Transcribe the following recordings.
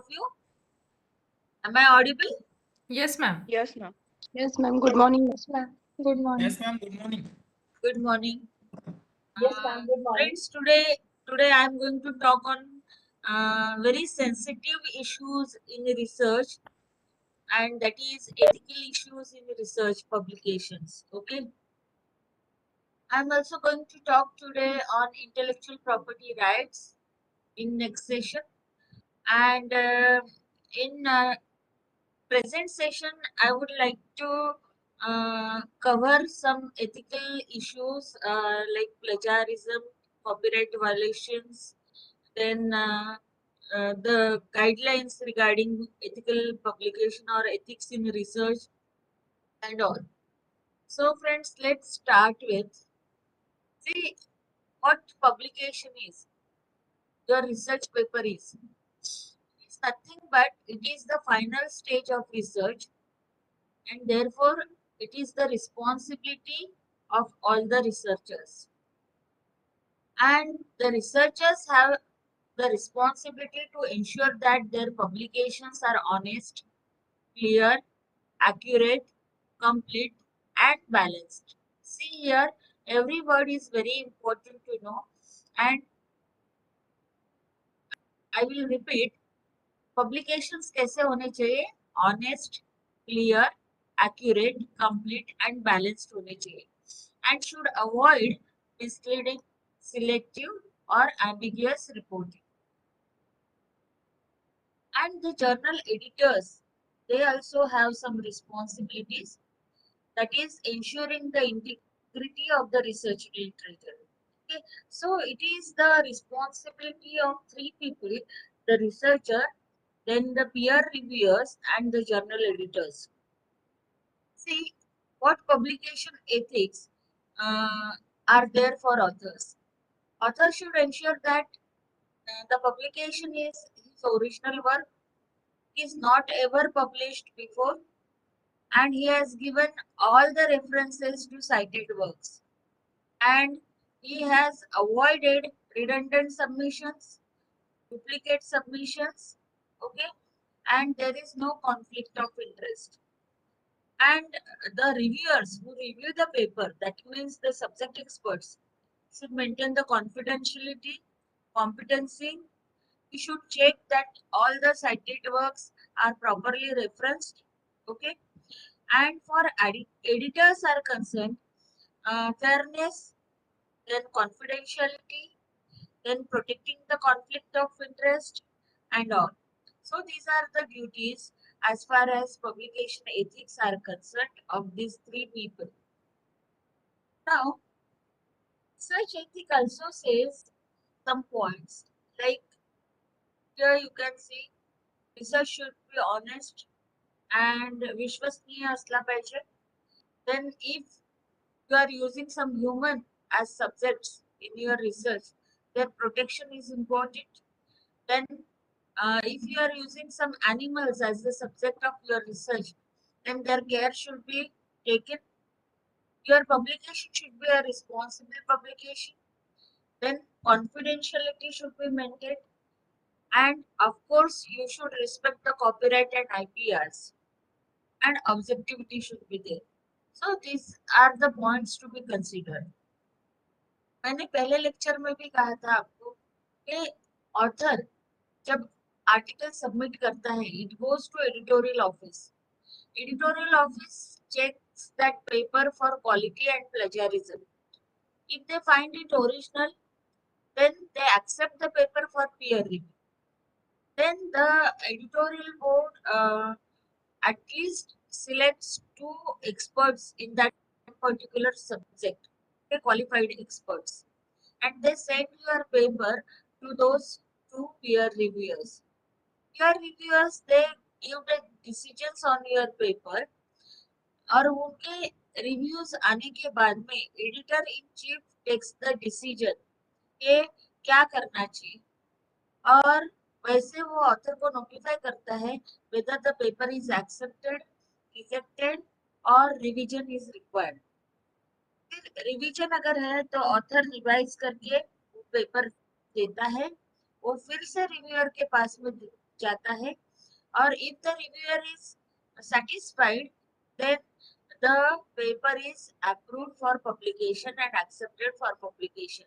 you. Am I audible? Yes, ma'am. Yes, ma'am. Yes, ma'am. Good morning. Yes, ma'am. Good morning. Yes, ma'am. Good morning. Good morning. Yes, ma'am. Good morning. Friends, today I am going to talk on very sensitive issues in research, and that is ethical issues in research publications. Okay. I'm also going to talk today on intellectual property rights in next session, and in present session, I would like to cover some ethical issues like plagiarism, copyright violations, then the guidelines regarding ethical publication or ethics in research and all. So, friends, let's start with see what publication is. Your research paper is. It's nothing but it is the final stage of research, and therefore it is the responsibility of all the researchers, and the researchers have the responsibility to ensure that their publications are honest, clear, accurate, complete, and balanced. See here, every word is very important to know, and I will repeat. Publications कैसे होने चाहिए? Honest, clear, accurate, complete, and balanced होने चाहिए, and should avoid misleading, selective, or ambiguous reporting. And the journal editors, they also have some responsibilities, that is ensuring the integrity of the research literature. Okay, so it is the responsibility of three people: the researcher, then the peer reviewers, and the journal editors. See, what publication ethics uh, are there for authors? Author should ensure that the publication is his original work, is not ever published before, and he has given all the references to cited works, and he has avoided redundant submissions, duplicate submissions, okay, and there is no conflict of interest. And the reviewers who review the paper, that means the subject experts, should maintain the confidentiality, competency. We should check that all the cited works are properly referenced. Okay, and for editors are concerned, fairness, then confidentiality, then protecting the conflict of interest, and all. So these are the duties as far as publication ethics are concerned of these three people. Now, research ethic also says some points, like here you can see research should be honest and विश्वसनीय असला पाहिजे. Then if you are using some human as subjects in your research, their protection is important. Then if you are using some animals as the subject of your research, then their care should be taken. Your publication should be a responsible publication. Then confidentiality should be maintained. And of course, you should respect the copyright and IPRs. And objectivity should be there. So these are the points to be considered. मैंने पहले lecture में भी कहा था आपको कि author जब article submit करता है, it goes to editorial office. Editorial office checks that paper for quality and plagiarism. If they find it original, then they accept the paper for peer review. Then the editorial board at least selects two experts in that particular subject, okay, qualified experts, and they send your paper to those two peer reviewers. Peer reviewers, they give the decisions on your paper, और उनके reviews आने के बाद में editor in chief takes the decision कि क्या करना चाहिए, और वैसे वो ऑथर को नोटिफाई करता है whether the paper is accepted, rejected और रिवीजन इज रिक्वायर्ड. फिर रिवीजन अगर है तो ऑथर रिवाइज करके वो पेपर देता है, वो फिर से रिव्यूअर के पास में जाता है, और if the reviewer is satisfied, then the paper is approved for publication and accepted for publication.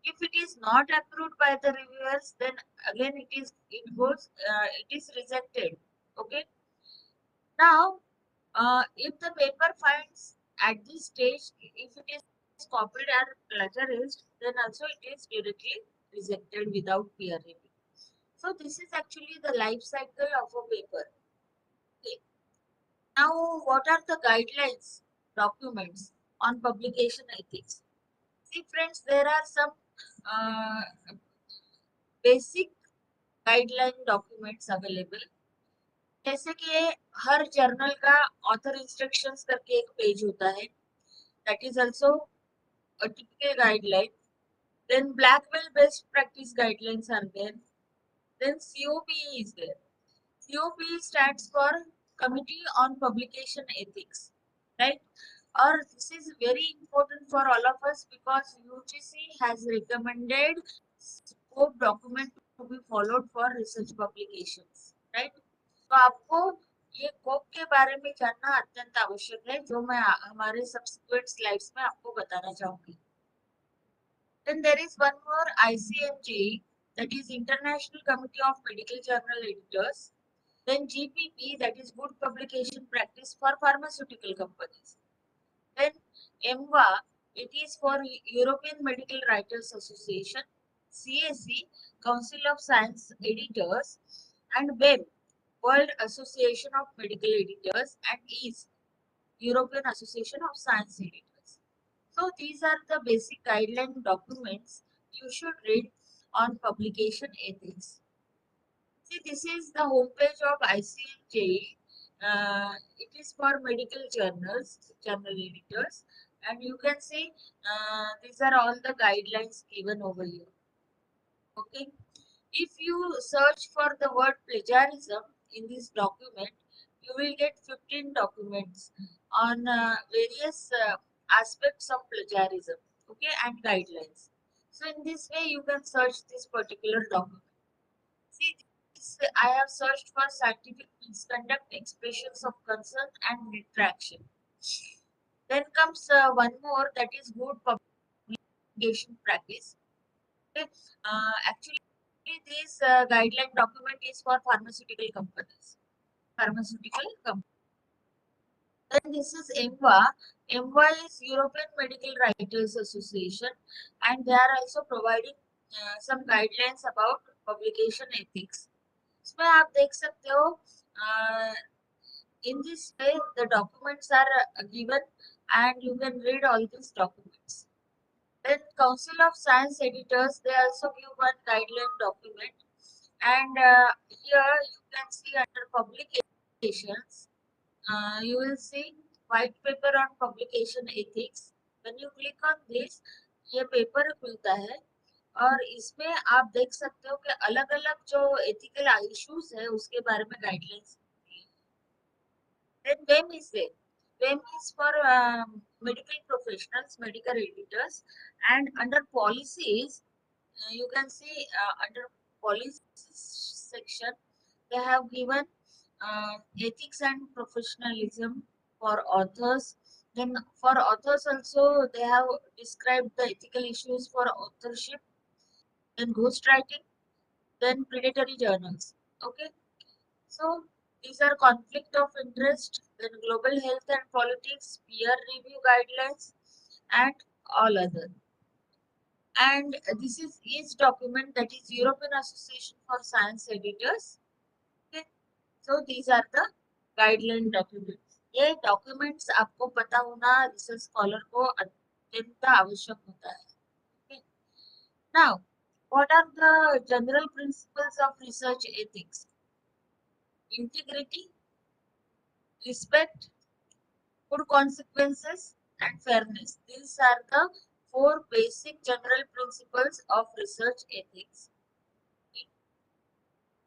If it is not approved by the reviewers, then again it is rejected. Okay. Now, if the paper finds at this stage, if it is copied and plagiarized, then also it is directly rejected without peer review. So this is actually the life cycle of a paper. Okay. Now, what are the guidelines documents on publication ethics? See, friends, there are some uh, basic guideline documents available. जैसे कि हर journal का author instructions करके एक page होता है, that is also a typical guideline. Then Blackwell best practice guidelines are there. Then COPE is there. COPE stands for Committee on Publication Ethics, right? Or this is very important for all of us because UGC has recommended scope document to be followed for research publications, right? तो आपको ये कोप के बारे में जानना अत्यंत आवश्यक है, जो मैं हमारे सब्सिक्वेंट स्लाइड्स में आपको बताना चाहूंगी. Then there is one more ICMJ, that is International Committee of Medical Journal Editors. Then GPP, that is Good Publication Practice for Pharmaceutical Companies. Then EMWA, it is for European Medical Writers Association. CAC, Council of Science Editors. And WEB, World Association of Medical Editors, and EASE, European Association of Science Editors. So these are the basic guideline documents you should read on publication ethics. See, this is the homepage of ICMJ. It is for medical journals, journal editors, and you can see these are all the guidelines given over here. Okay. If you search for the word plagiarism in this document, you will get 15 documents on various aspects of plagiarism, okay, and guidelines. So in this way, you can search this particular document. See, this, I have searched for scientific misconduct, expressions of concern, and retraction. Then comes one more, that is good publication practice. Okay. Actually, this guideline document is for pharmaceutical companies. Pharmaceutical companies. Then this is EMWA. EMWA is European Medical Writers Association, and they are also providing some guidelines about publication ethics. इसमें आप देख सकते हो, in this way the documents are given and you can read all these documents. Then Council of Science Editors, they also give one guideline document, and here you can see under publications, you will see white paper on publication ethics. When you click on this, ये paper खुलता है और इसमें आप देख सकते हो कि अलग अलग जो एथिकल इश्यूज है उसके बारे में guidelines. Then WEM is there. WEM is for medical professionals, medical editors, and under policies, you can see under policies section, they have given ethics and professionalism for authors. Then for authors also, they have described the ethical issues for authorship, then ghostwriting, then predatory journals. Okay, so these are conflict of interest, then global health and politics, peer review guidelines, and all other. And this is each document, that is European Association for Science Editors. Okay, so these are the guideline documents. ये documents आपको पता होना research scholar को अत्यंत आवश्यक होता है. Okay. Now, what are the general principles of research ethics? Integrity, respect, good consequences, and fairness. These are the four basic general principles of research ethics.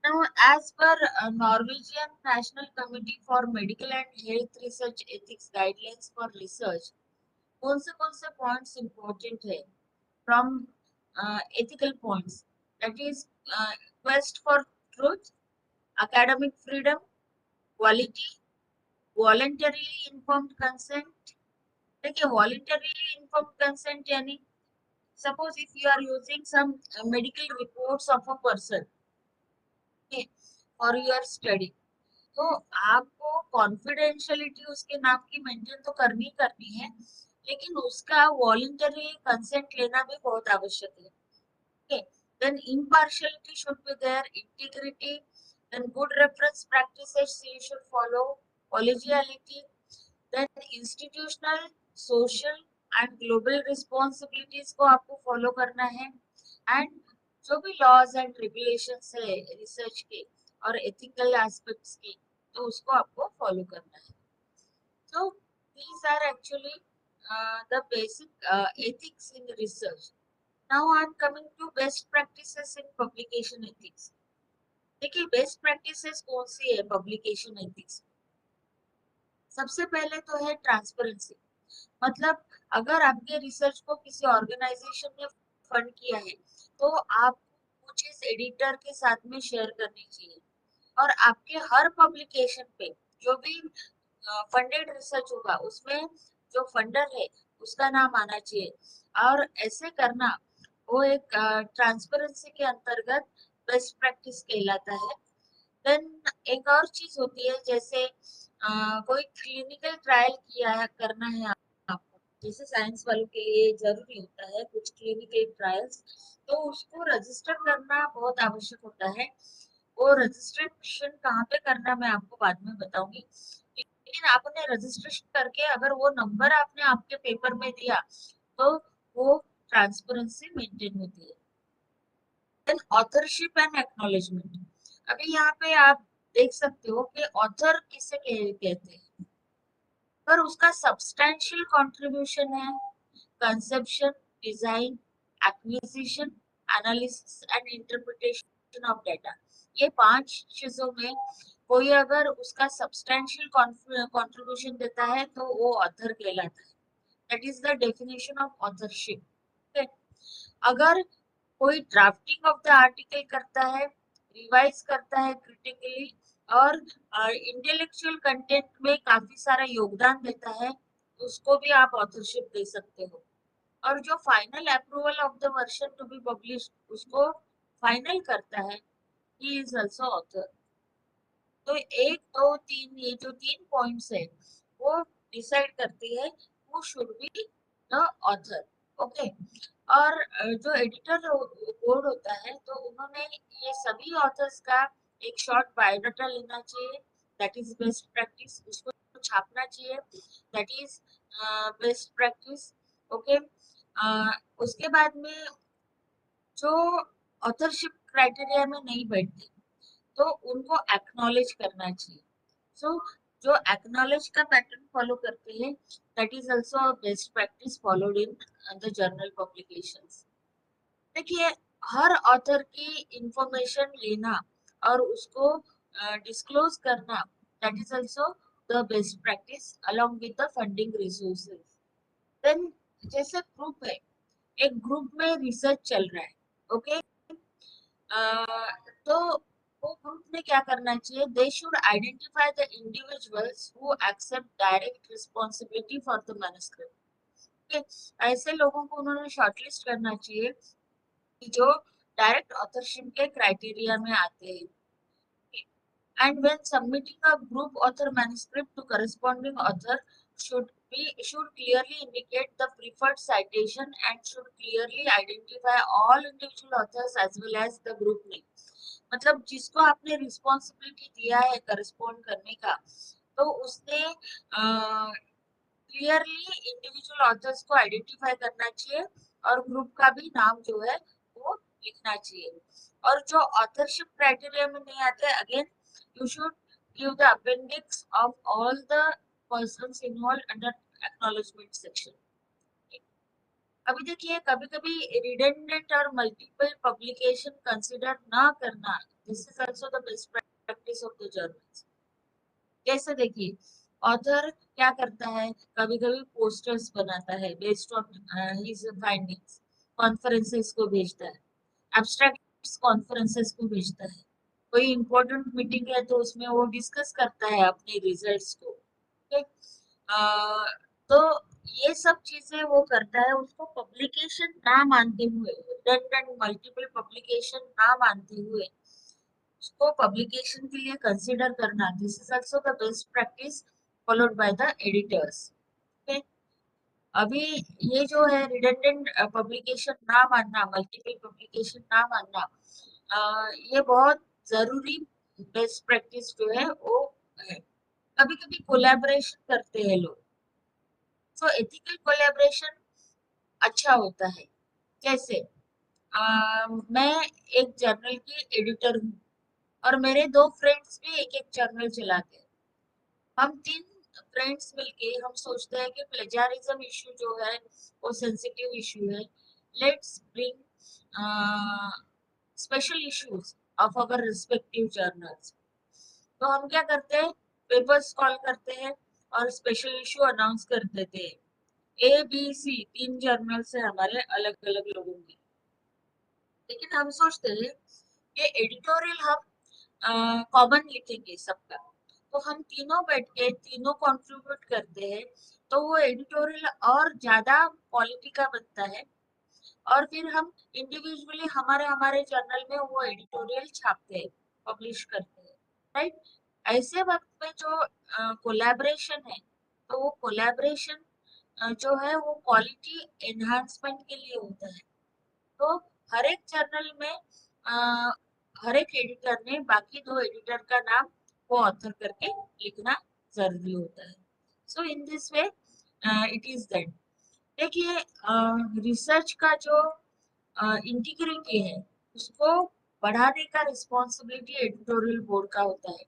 Now, as per Norwegian National Committee for Medical and Health Research Ethics Guidelines for Research, कौन से points important है from ethical points? That is quest for truth, academic freedom, quality, voluntarily informed consent. देखिए voluntarily informed consent यानी suppose if you are using some medical reports of a person, okay, or you are studying, तो आपको confidentiality उसके नाम की maintain तो करनी है, लेकिन उसका वॉलंटरी कंसेंट लेना भी बहुत आवश्यक है. Okay, then impartiality should be there, integrity, then good reference practices you should follow, collegiality, then institutional, social and global responsibilities को आपको फॉलो करना है, एंड जो भी लॉज एंड रेगुलेशंस है रिसर्च के और एथिकल एस्पेक्ट्स के, तो उसको आपको फॉलो करना है. So these are actually the basic ethics in research. Now I am coming to best practices in publication ethics. देखिए बेस्ट प्रैक्टिसेस कौन सी है पब्लिकेशन एथिक्स. सबसे पहले तो है ट्रांसपेरेंसी. मतलब अगर आपके रिसर्च को किसी ऑर्गेनाइजेशन ने फंड किया है, तो आप वो चीज एडिटर के साथ में शेयर करनी चाहिए, और आपके हर पब्लिकेशन पे जो भी फंडेड रिसर्च होगा उसमें जो फंडर है उसका नाम आना चाहिए. और ऐसे करना वो एक ट्रांसपेरेंसी के अंतर्गत बेस्ट प्रैक्टिस कहलाता है. देन एक और चीज होती है, जैसे कोई क्लिनिकल ट्रायल किया है करना है आपको, जैसे साइंस वालों के लिए जरूरी होता है कुछ क्लिनिकल ट्रायल्स, तो उसको रजिस्टर करना बहुत आवश्यक होता है. वो रजिस्ट्रेशन कहाँ पे करना मैं आपको बाद में बताऊंगी, लेकिन आपने रजिस्ट्रेशन करके अगर वो नंबर आपने आपके पेपर में दिया, तो वो ट्रांसपेरेंसी मेंटेन होती है. Then authorship and acknowledgement. अभी यहाँ पे आप देख सकते हो कि ऑथर किसे कहते हैं, पर उसका सब्सटैंशियल कंट्रीब्यूशन है conception, design, acquisition, analysis and interpretation of data. ये 5 चीजों में कोई अगर उसका सब्सटैंशियल कंट्रीब्यूशन देता है तो वो ऑथर कहलाता है. That is the definition of authorship. अगर कोई ड्राफ्टिंग ऑफ द आर्टिकल करता है, रिवाइज करता है क्रिटिकली, और इंटेलेक्चुअल कंटेंट में काफी सारा योगदान देता है, उसको भी आप ऑथरशिप दे सकते हो. और जो final approval of the version to be publish उसको फाइनल करता है, ही इज आल्सो ऑथर. तो 1 2 3 ये जो 3 पॉइंट्स है वो डिसाइड करती है who should be the author. Okay. और जो एडिटर बोर्ड होता है, तो उन्होंने ये सभी ऑथर्स का एक शॉर्ट बायोडाटा लेना चाहिए. That is best practice. उसको छापना चाहिए. That is best practice. Okay. उसके बाद में जो ऑथरशिप क्राइटेरिया में नहीं बैठते, तो उनको एक्नॉलेज करना चाहिए. सो जो एक्नॉलेज का पैटर्न फॉलो करते हैं, that is also best practice followed in the journal publications. देखिए हर ऑथर की इंफॉर्मेशन लेना और उसको डिस्क्लोज करना, that is also the best practice along with the funding resources. Then जैसे ग्रुप है, एक ग्रुप में रिसर्च चल रहा है, ओके. तो वो ग्रुप ने क्या करना चाहिए, they should identify the individuals who accept direct responsibility for the manuscript. ऐसे लोगों को उन्होंने शॉर्टलिस्ट करना चाहिए कि जो डायरेक्ट ऑथरशिप के क्राइटेरिया में आते हैं. And when submitting a group author manuscript to corresponding author should clearly indicate the preferred citation and should clearly identify all individual authors as well as the group name. मतलब जिसको आपने responsibility दिया है correspond करने का, तो उसने clearly individual authors को आइडेंटिफाई करना चाहिए और ग्रुप का भी नाम जो है वो लिखना चाहिए. और जो ऑथरशिप क्राइटेरिया में नहीं आते, again you should give the appendix of all the persons involved under acknowledgement section. अभी देखिए कभी कभी redundant और multiple publication consider ना करना, this is also the best practice of the journals. जैसे देखिए ऑथर क्या करता है, कभी कभी पोस्टर्स बनाता है based on his findings, conferences को भेजता है, एब्स्ट्रैक्ट्स कॉन्फ्रेंसेस को भेजता है. कोई इम्पोर्टेंट मीटिंग है तो उसमें वो डिस्कस करता है अपने रिजल्ट्स को। ठीक है। तो ये सब चीजें वो करता है, उसको पब्लिकेशन ना मानते हुए, रिडंडेंट मल्टीपल पब्लिकेशन ना मानते हुए उसको पब्लिकेशन के लिए कंसीडर करना, this is also the best practice followed by the editors. अभी ये जो है रिडंडेंट पब्लिकेशन ना मानना, मल्टीपल पब्लिकेशन ना मानना, ये बहुत जरूरी बेस्ट प्रैक्टिस जो है वो है। कभी कभी कोलैबोरेशन करते हैं लोग, तो एथिकल कोलैबोरेशन अच्छा होता है। कैसे? मैं एक जर्नल की एडिटर हूँ और मेरे दो फ्रेंड्स भी एक एक जर्नल चलाते हैं। हम तीन फ्रेंड्स मिलके हम सोचते हैं कि प्लेजारिज्म इशू जो है वो सेंसिटिव इशू है, let's bring special issues of our respective journals. तो हम क्या करते हैं, पेपर्स कॉल करते हैं और स्पेशल इशू अनाउंस कर देते हैं। ए बी सी तीन जर्नल से हमारे अलग अलग लोगों की। लेकिन हम सोचते हैं कि एडिटोरियल हम कॉमन लिखेंगे सबका, तो हम तीनों बैठ के तीनों कंट्रीब्यूट करते हैं, तो वो एडिटोरियल और ज्यादा क्वालिटी का बनता है। और फिर हम इंडिविजुअली हमारे हमारे जर्नल में वो एडिटोरियल छापते हैं, पब्लिश करते हैं, राइट। ऐसे वक्त में जो कोलैबोरेशन है, तो वो कोलैबोरेशन जो है वो क्वालिटी एनहांसमेंट के लिए होता है। तो हर एक जर्नल में हर एक एडिटर ने बाकी दो एडिटर का नाम वो ऑथर करके लिखना जरूरी होता है। So in this way it is that. देखिए, रिसर्च का जो इंटीग्रिटी है उसको बढ़ाने का रिस्पॉन्सिबिलिटी एडिटोरियल बोर्ड का होता है।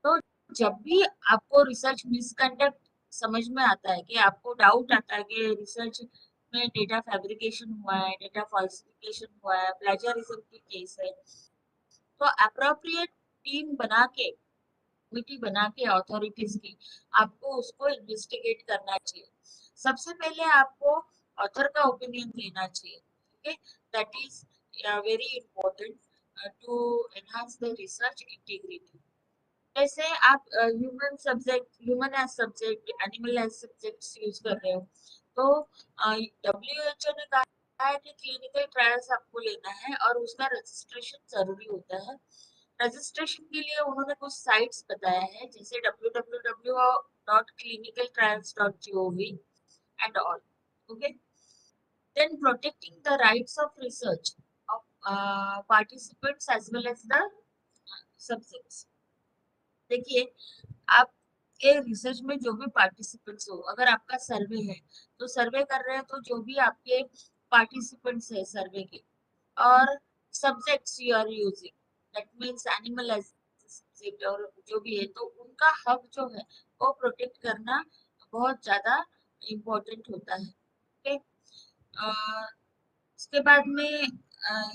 तो जब भी आपको रिसर्च मिसकंडक्ट समझ में आता है, कि आपको डाउट आता है कि रिसर्च में डेटा फैब्रिकेशन हुआ है, डेटा फॉल्सिफिकेशन हुआ है, प्लेजरिज्म की केस है, तो अप्रोप्रिएट टीम बना के, कमिटी बना के अथॉरिटीज की, आपको उसको इन्वेस्टिगेट करना चाहिए। सबसे पहले आपको ऑथर का ओपिनियन लेना चाहिए। Okay, that is very important to enhance the research integrity. जैसे आप human subject, human as subject, animal as subjects use कर रहे हो, तो डब्ल्यूएचओ ने कहा है कि क्लिनिकल ट्रायल्स आपको लेना है और उसका रजिस्ट्रेशन जरूरी होता है। रजिस्ट्रेशन के लिए उन्होंने कुछ साइट्स बताया है, जैसे www.clinicaltrials.gov and all. Okay, then protecting the rights of research of participants as well as the subjects। देखिए, आपके रिसर्च में जो भी पार्टिसिपेंट्स हो, अगर आपका सर्वे है तो सर्वे कर रहे हैं, तो जो भी आपके पार्टिसिपेंट्स है सर्वे के, और subjects you are using, that means animal as subject और जो भी है, तो उनका हक जो है वो प्रोटेक्ट करना बहुत ज्यादा इम्पोर्टेंट होता है। ओके, उसके बाद में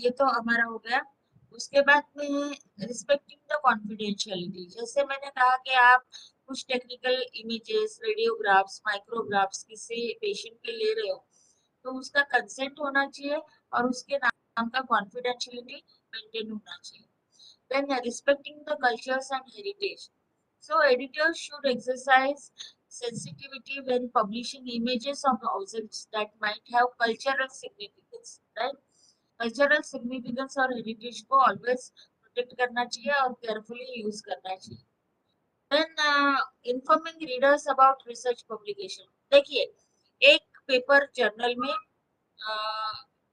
ये तो हमारा हो गया। उसके बाद में रिस्पेक्टिंग द कॉन्फिडेंशियलिटी, जैसे मैंने कहा कि आप कुछ टेक्निकल इमेजेस, रेडियोग्राफ्स, माइक्रोग्राफ्स किसी पेशेंट के ले रहे हो, तो उसका कंसेंट होना चाहिए और उसके नाम का कॉन्फिडेंशियलिटी मेंटेन होना चाहिए। Then respecting the cultures and heritage. So editors should exercise sensitivity when publishing images of objects that might have cultural significance, right? Cultural significance और हेरिटेज को ऑलवेज प्रोटेक्ट करना चाहिए और केयरफुली यूज करना चाहिए। Then informing readers about research publication. देखिए, एक paper journal में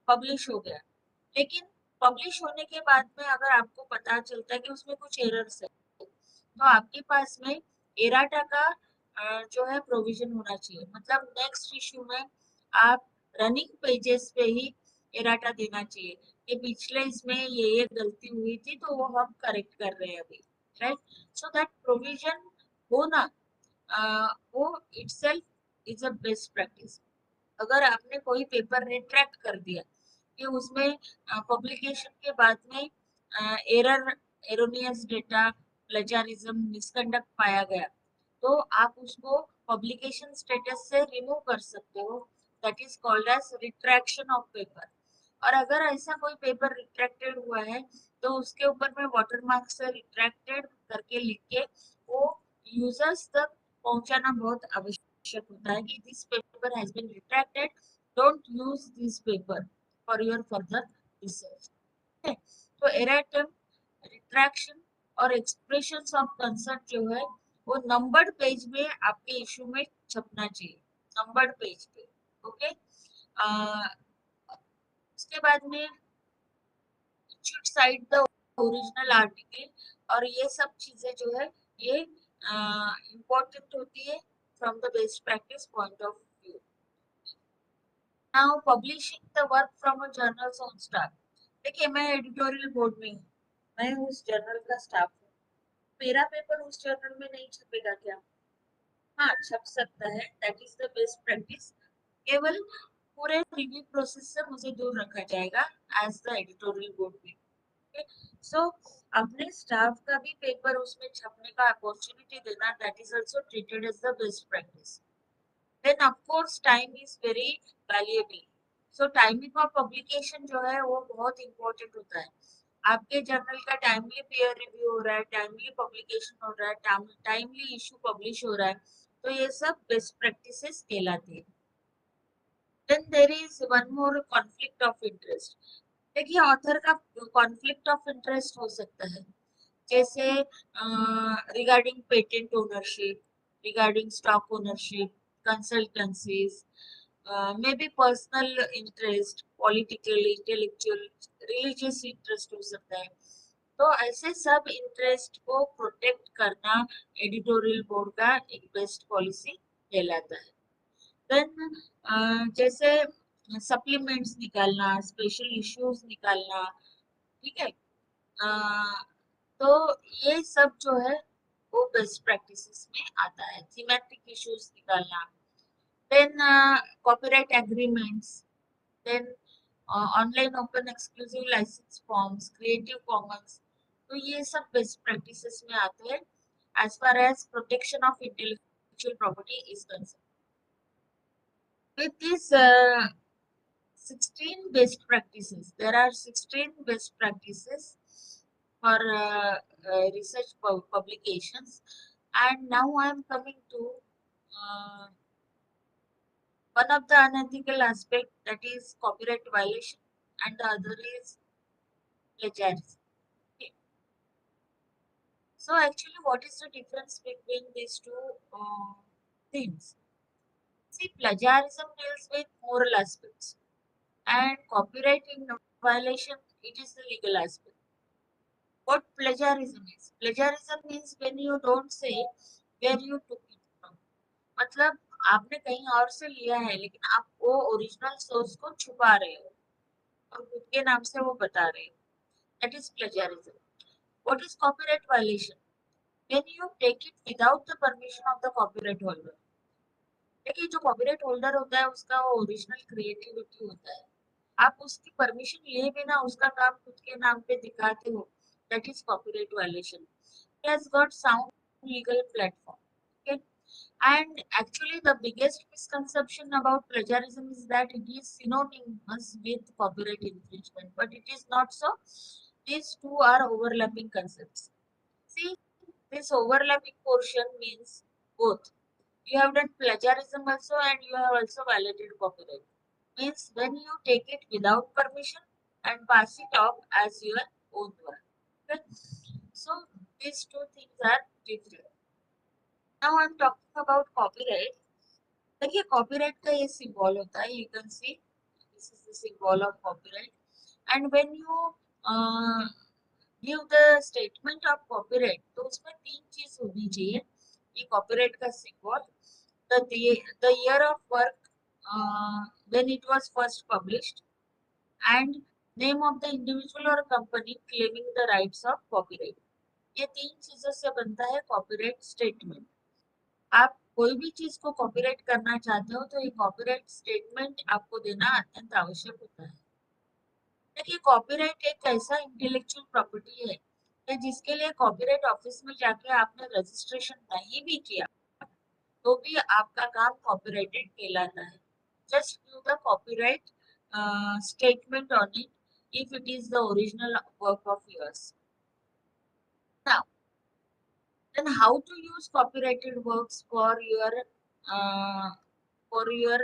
पब्लिश हो गया, लेकिन पब्लिश होने के बाद में अगर आपको पता चलता है कि उसमें कुछ एरर्स है, तो आपके पास में एराटा का जो है प्रोविजन होना चाहिए। मतलब नेक्स्ट इशू में आप रनिंग पेजेस पे ही एराटा देना चाहिए कि पिछले इसमें ये गलती हुई थी, तो वो हम करेक्ट कर रहे हैं अभी, राइट। सो दैट प्रोविजन होना, वो itself is a best practice. अगर आपने कोई पेपर रिट्रैक्ट कर दिया कि उसमें पब्लिकेशन के बाद में एरर, एरोनियस डेटा, प्लेजारिज्म, मिसकंडक्ट पाया गया, तो आप उसको पब्लिकेशन स्टेटस से रिमूव कर सकते हो। That is called as retraction of paper. और अगर ऐसा कोई पेपर रिट्रैक्टेड हुआ है तो उसके ऊपर में वाटरमार्क से रिट्रैक्टेड करके लिख के वो यूजर्स तक पहुंचाना बहुत आवश्यक होता है कि this paper has been retracted, don't use this paper for your further research. तो एराटम, रिट्रैक्शन और एक्सप्रेशंस ऑफ कंसर्न जो है वो नंबर्ड पेज में आपके इशू में छपना चाहिए, नंबर्ड पेज पे। ओके, उसके बाद में should cite the original article, और ये सब चीजें जो है ये इम्पोर्टेंट होती है from the best practice point of view. Now publishing the work from a journal on staff. देखिए मैं एडिटोरियल बोर्ड में हूँ, मैं उस जर्नल का स्टाफ हूँ, मेरा पेपर उस जर्नल में नहीं छपेगा क्या? हाँ, छप सकता है, that is the best practice. केवल पूरे रिव्यू प्रोसेस से मुझे दूर रखा जाएगा एज द एडिटोरियल बोर्ड में। सो अपने स्टाफ का भी पेपर उसमें छपने का अपॉर्चुनिटी देना, that is also treated as the best practice. Then of course time is very valuable. So timing of publication जो है वो बहुत इंपॉर्टेंट होता है। आपके जर्नल का टाइमली पीयर रिव्यू हो रहा है, टाइमली पब्लिकेशन हो रहा है, टाइमली इशू पब्लिश हो रहा है, तो ये सब बेस्ट प्रैक्टिसेस कहलाती है। Then there is one more, conflict of interest. देखिए ऑथर का कॉन्फ्लिक्ट ऑफ इंटरेस्ट हो सकता है, जैसे regarding patent ownership, regarding stock ownership, consultancies, may be personal interest, political, intellectual, religious interest हो सकता है। तो ऐसे सब इंटरेस्ट को प्रोटेक्ट करना एडिटोरियल बोर्ड का एक बेस्ट पॉलिसी कहलाता है। देन जैसे सप्लीमेंट्स निकालना, स्पेशल इश्यूज निकालना, ठीक है, तो ये सब जो है वो बेस्ट प्रैक्टिसेस में आता है। थीमेटिक इश्यूज निकालना, then copyright agreements, then online open exclusive license forms, creative commons, तो ये सब बेस्ट प्रैक्टिसेस में आते हैं as far as protection of intellectual property is concern. With these 16 best practices, there are 16 best practices for research publications. And now I am coming to uh, one of the unethical aspect, that is copyright violation, and the other is plagiarism. Okay. So actually, what is the difference between these two things? See, plagiarism deals with moral aspects, and copyright in violation, it is the legal aspect. What plagiarism is? Plagiarism means when you don't say where you took it from. मतलब आपने कहीं और से लिया है लेकिन आप वो ओरिजिनल सोर्स को छुपा रहे हो और खुद के नाम से वो बता रहे हो, that is plagiarism. What is copyright violation? When you take it without the permission of the copyright holder. देखिए जो कॉपीराइट होल्डर होता है उसका वो ओरिजिनल क्रिएटिविटी होता है, आप उसकी परमिशन लिए बिना उसका काम खुद के नाम पे दिखाते हो, that is copyright violation. It has got sound legal platform. Okay. And actually, the biggest misconception about plagiarism is that it is synonymous with copyright infringement, but it is not so. These two are overlapping concepts. See, this overlapping portion means both. You have done plagiarism also and you have also violated copyright. Means when you take it without permission and pass it off as your own work. Okay? So these two things are different. Now I'm talking about copyright. देखिए copyright का ये symbol होता है, you can C this is the symbol of copyright, and when you give the statement of copyright तो उसमें तीन चीज होनी चाहिए। ये कॉपीराइट का symbol, the year of work when it was first published, and name of the individual or company claiming the rights of copyright. ये तीन चीजों से बनता है कॉपीराइट स्टेटमेंट। आप कोई भी चीज को कॉपीराइट करना चाहते हो तो ये कॉपीराइट स्टेटमेंट आपको देना अत्यंत आवश्यक होता है। देखिए कॉपीराइट एक ऐसा इंटेलेक्चुअल प्रॉपर्टी है कि जिसके लिए कॉपीराइट ऑफिस में जाके आपने रजिस्ट्रेशन नहीं भी किया तो भी आपका काम कॉपीराइटेड कहलाता है। Just give the copyright statement on it, if it is the original work of yours. Now, then how to use copyrighted works uh, for your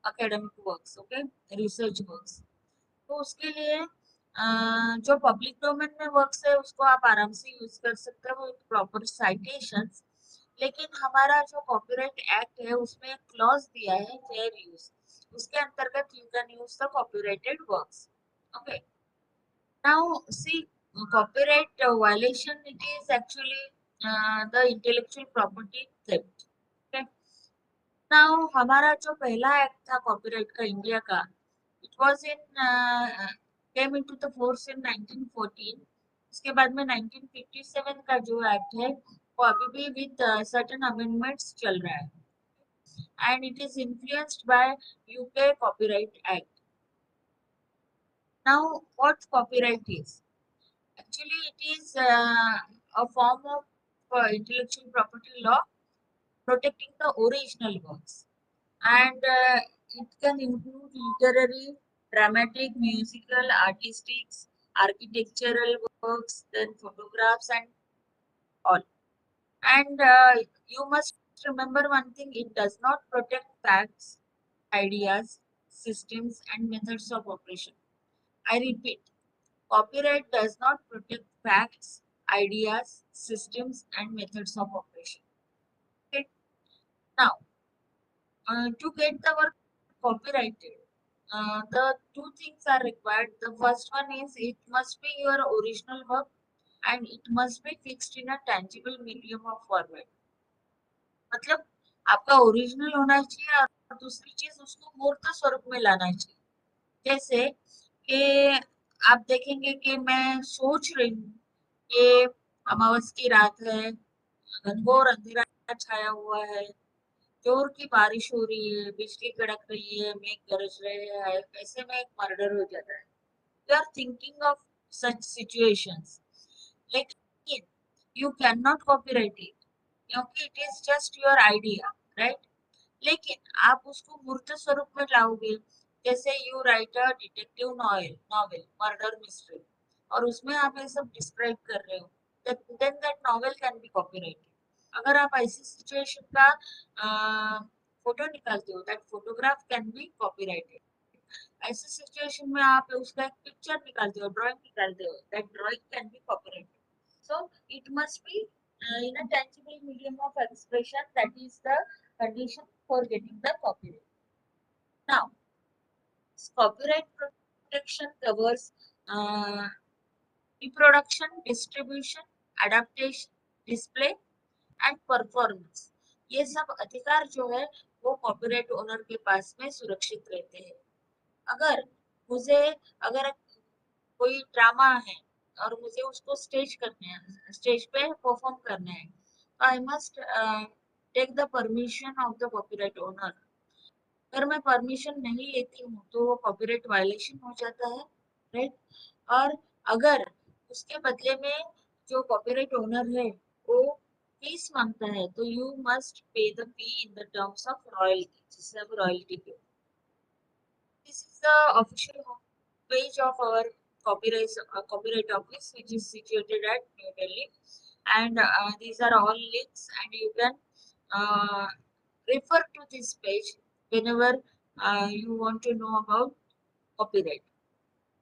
academic works, okay, research works. तो उसके लिए जो public domain में works है उसको आप आराम से यूज कर सकते हो विद प्रॉपर साइटेशंस। लेकिन हमारा जो कॉपीराइट एक्ट है उसमें एक क्लॉज दिया है फेयर यूज, उसके अंतर्गत you can use the copyrighted works. Okay, now see, copyright violation, it is actually the intellectual property theft. Okay, now हमारा जो पहला एक्ट था कॉपीराइट का इंडिया का, it was in came into the force in 1914। उसके बाद में 1957 का जो एक्ट है वो अभी भी विद सर्टेन अमेंडमेंट्स चल रहा है, and it is influenced by UK copyright act. Now what copyright is, actually it is a form of intellectual property law protecting the original works, and it can include literary, dramatic, musical, artistic, architectural works, then photographs and all. And you must remember one thing: it does not protect facts, ideas, systems, and methods of operation. I repeat, copyright does not protect facts, ideas, systems, and methods of operation. Okay. Now, to get the work copyrighted, the two things are required. The first one is it must be your original work and it must be fixed in a tangible medium of format. मतलब आपका original होना चाहिए और दूसरी चीज उसको मूर्त स्वरूप में लाना चाहिए। जैसे कि आप देखेंगे कि मैं सोच रही हूँ कि अमावस की रात है, घनघोर अंधेरा छाया हुआ है, जोर की बारिश हो रही है, बिजली कड़क रही है, मेघ गरज रहे हैं, ऐसे में एक मर्डर हो जाता है। You are thinking of such situations, लेकिन you can not copyright it क्योंकि it is just your idea, right. लेकिन आप उसको मूर्त स्वरूप में लाओगे, जैसे you write a detective novel novel murder mystery, और उसमें आप ये सब डिस्क्राइब कर रहे हो, then that novel can be copyrighted. अगर आप ऐसी सिचुएशन का फोटो निकालते हो, that photograph can be copyrighted. ऐसे सिचुएशन में आप उसका एक पिक्चर निकालते हो, ड्राइंग निकालते हो, that drawing can be copyrighted. So it must be in a tangible medium of expression, that is the condition for getting the copyright. Now, copyright protection covers uh, reproduction, distribution, adaptation, display and performance. ये सब अधिकार जो है वो copyright owner के पास में सुरक्षित रहते हैं। अगर मुझे अगर कोई ड्रामा है और मुझे उसको स्टेज करने है, स्टेज पे परफॉर्म करना है, तो I must take the permission of the copyright owner. अगर मैं परमिशन नहीं लेती हूँ तो वो कॉपीराइट वायलेशन हो जाता है, राइट। और अगर उसके बदले में जो कॉपीराइट ओनर है वो फीस मांगता है तो you must pay the fee in the terms of royalty, जिसे आप रॉयल्टी पे। This is the official page of our copyright office, which is situated at New Delhi, and these are all links, and you can uh, refer to this page whenever you want to know about copyright.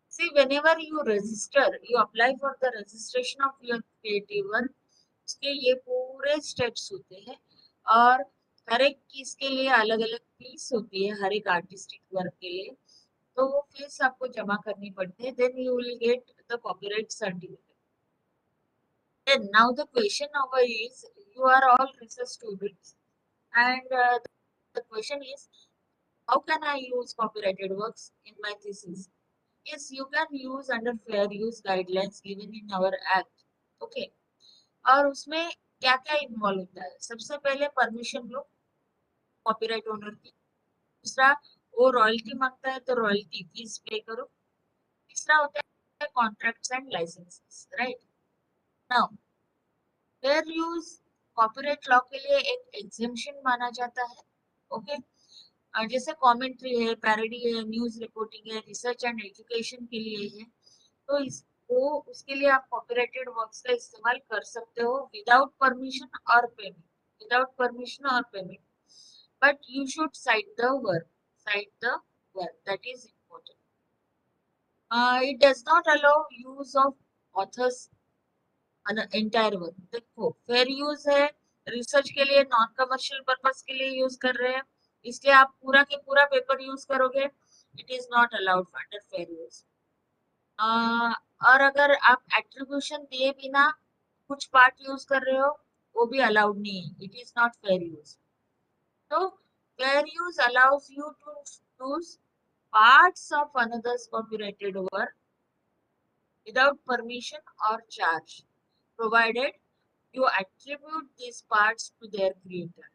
See, whenever you register, you apply for the registration of your creative work, उसके ये पूरे steps होते हैं, और हर एक चीज के लिए अलग अलग फीस होती है हर एक आर्टिस्टिक वर्क के लिए, तो वो फीस आपको जमा करनी पड़ती है, then you will get the copyright certificate. Then now the question over is, you are all research students, and the question is, how can I use copyrighted works in my thesis? Yes, you can use under fair use guidelines given in our act. Okay, और उसमें क्या क्या involve होता है? सबसे पहले permission लो copyright owner की। दूसरा, वो रॉयल्टी मांगता है तो रॉयल्टी फीस पे करो। तीसरा होता है contracts and licenses, right. Now fair use copyright law के लिए एक एग्जेम्पशन माना जाता है। ओके, जैसे कमेंट्री है, पैरोडी है, न्यूज रिपोर्टिंग है, रिसर्च एंड एजुकेशन के लिए है, तो इसको उसके लिए आप कॉपीराइटेड वर्क्स का इस्तेमाल कर सकते हो विदाउट परमिशन और पेमेंट, विदाउट परमिशन और payment, but you should site the work, site the work, that is important. It does not allow use of authors entire work. देखो फेयर यूज है, research के लिए नॉन कमर्शियल पर्पस के लिए use कर रहे हैं, इसलिए आप पूरा के पूरा पेपर यूज करोगे, it is not allowed under fair use. और अगर आप एट्रीब्यूशन दिए बिना कुछ पार्ट यूज कर रहे हो, वो भी अलाउड नहीं है, it is not fair use. तो fair use allows you to use parts of another's copyrighted work without permission or charge, provided you attribute these parts to their creator.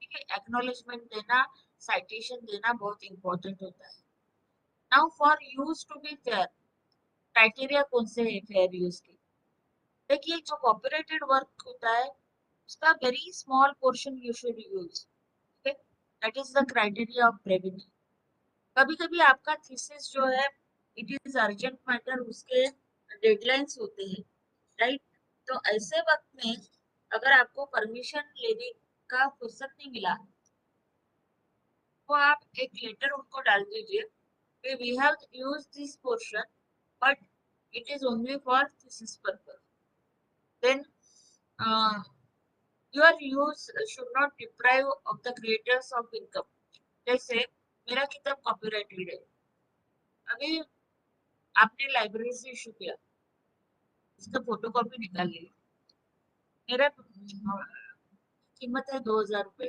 ठीक है, एक्नॉलेजमेंट देना, साइटेशन देना बहुत important होता है. Now for use to be fair, criteria कौन से है फेयर यूज के? देखिए जो कॉपीराइटेड वर्क होता है उसका very small portion you should use. That is the criteria of brevity. कभी कभी आपका थीसिस जो है इट इज अर्जेंट मैटर, उसके डेडलाइंस होते हैं, राइट? तो ऐसे वक्त में अगर आपको परमिशन लेने का फुर्सत नहीं मिला, तो आप एक लेटर उनको डाल दीजिए कि we have used this portion but it is only for thesis purpose. Then your use should not deprive of the creators of income. जैसे मेरा किताब कॉपीराइटेड है, अभी आपने लाइब्रेरी से इशू किया, इसका फोटो कॉपी निकाल ली, मेरा कीमत है 2,000 रुपये,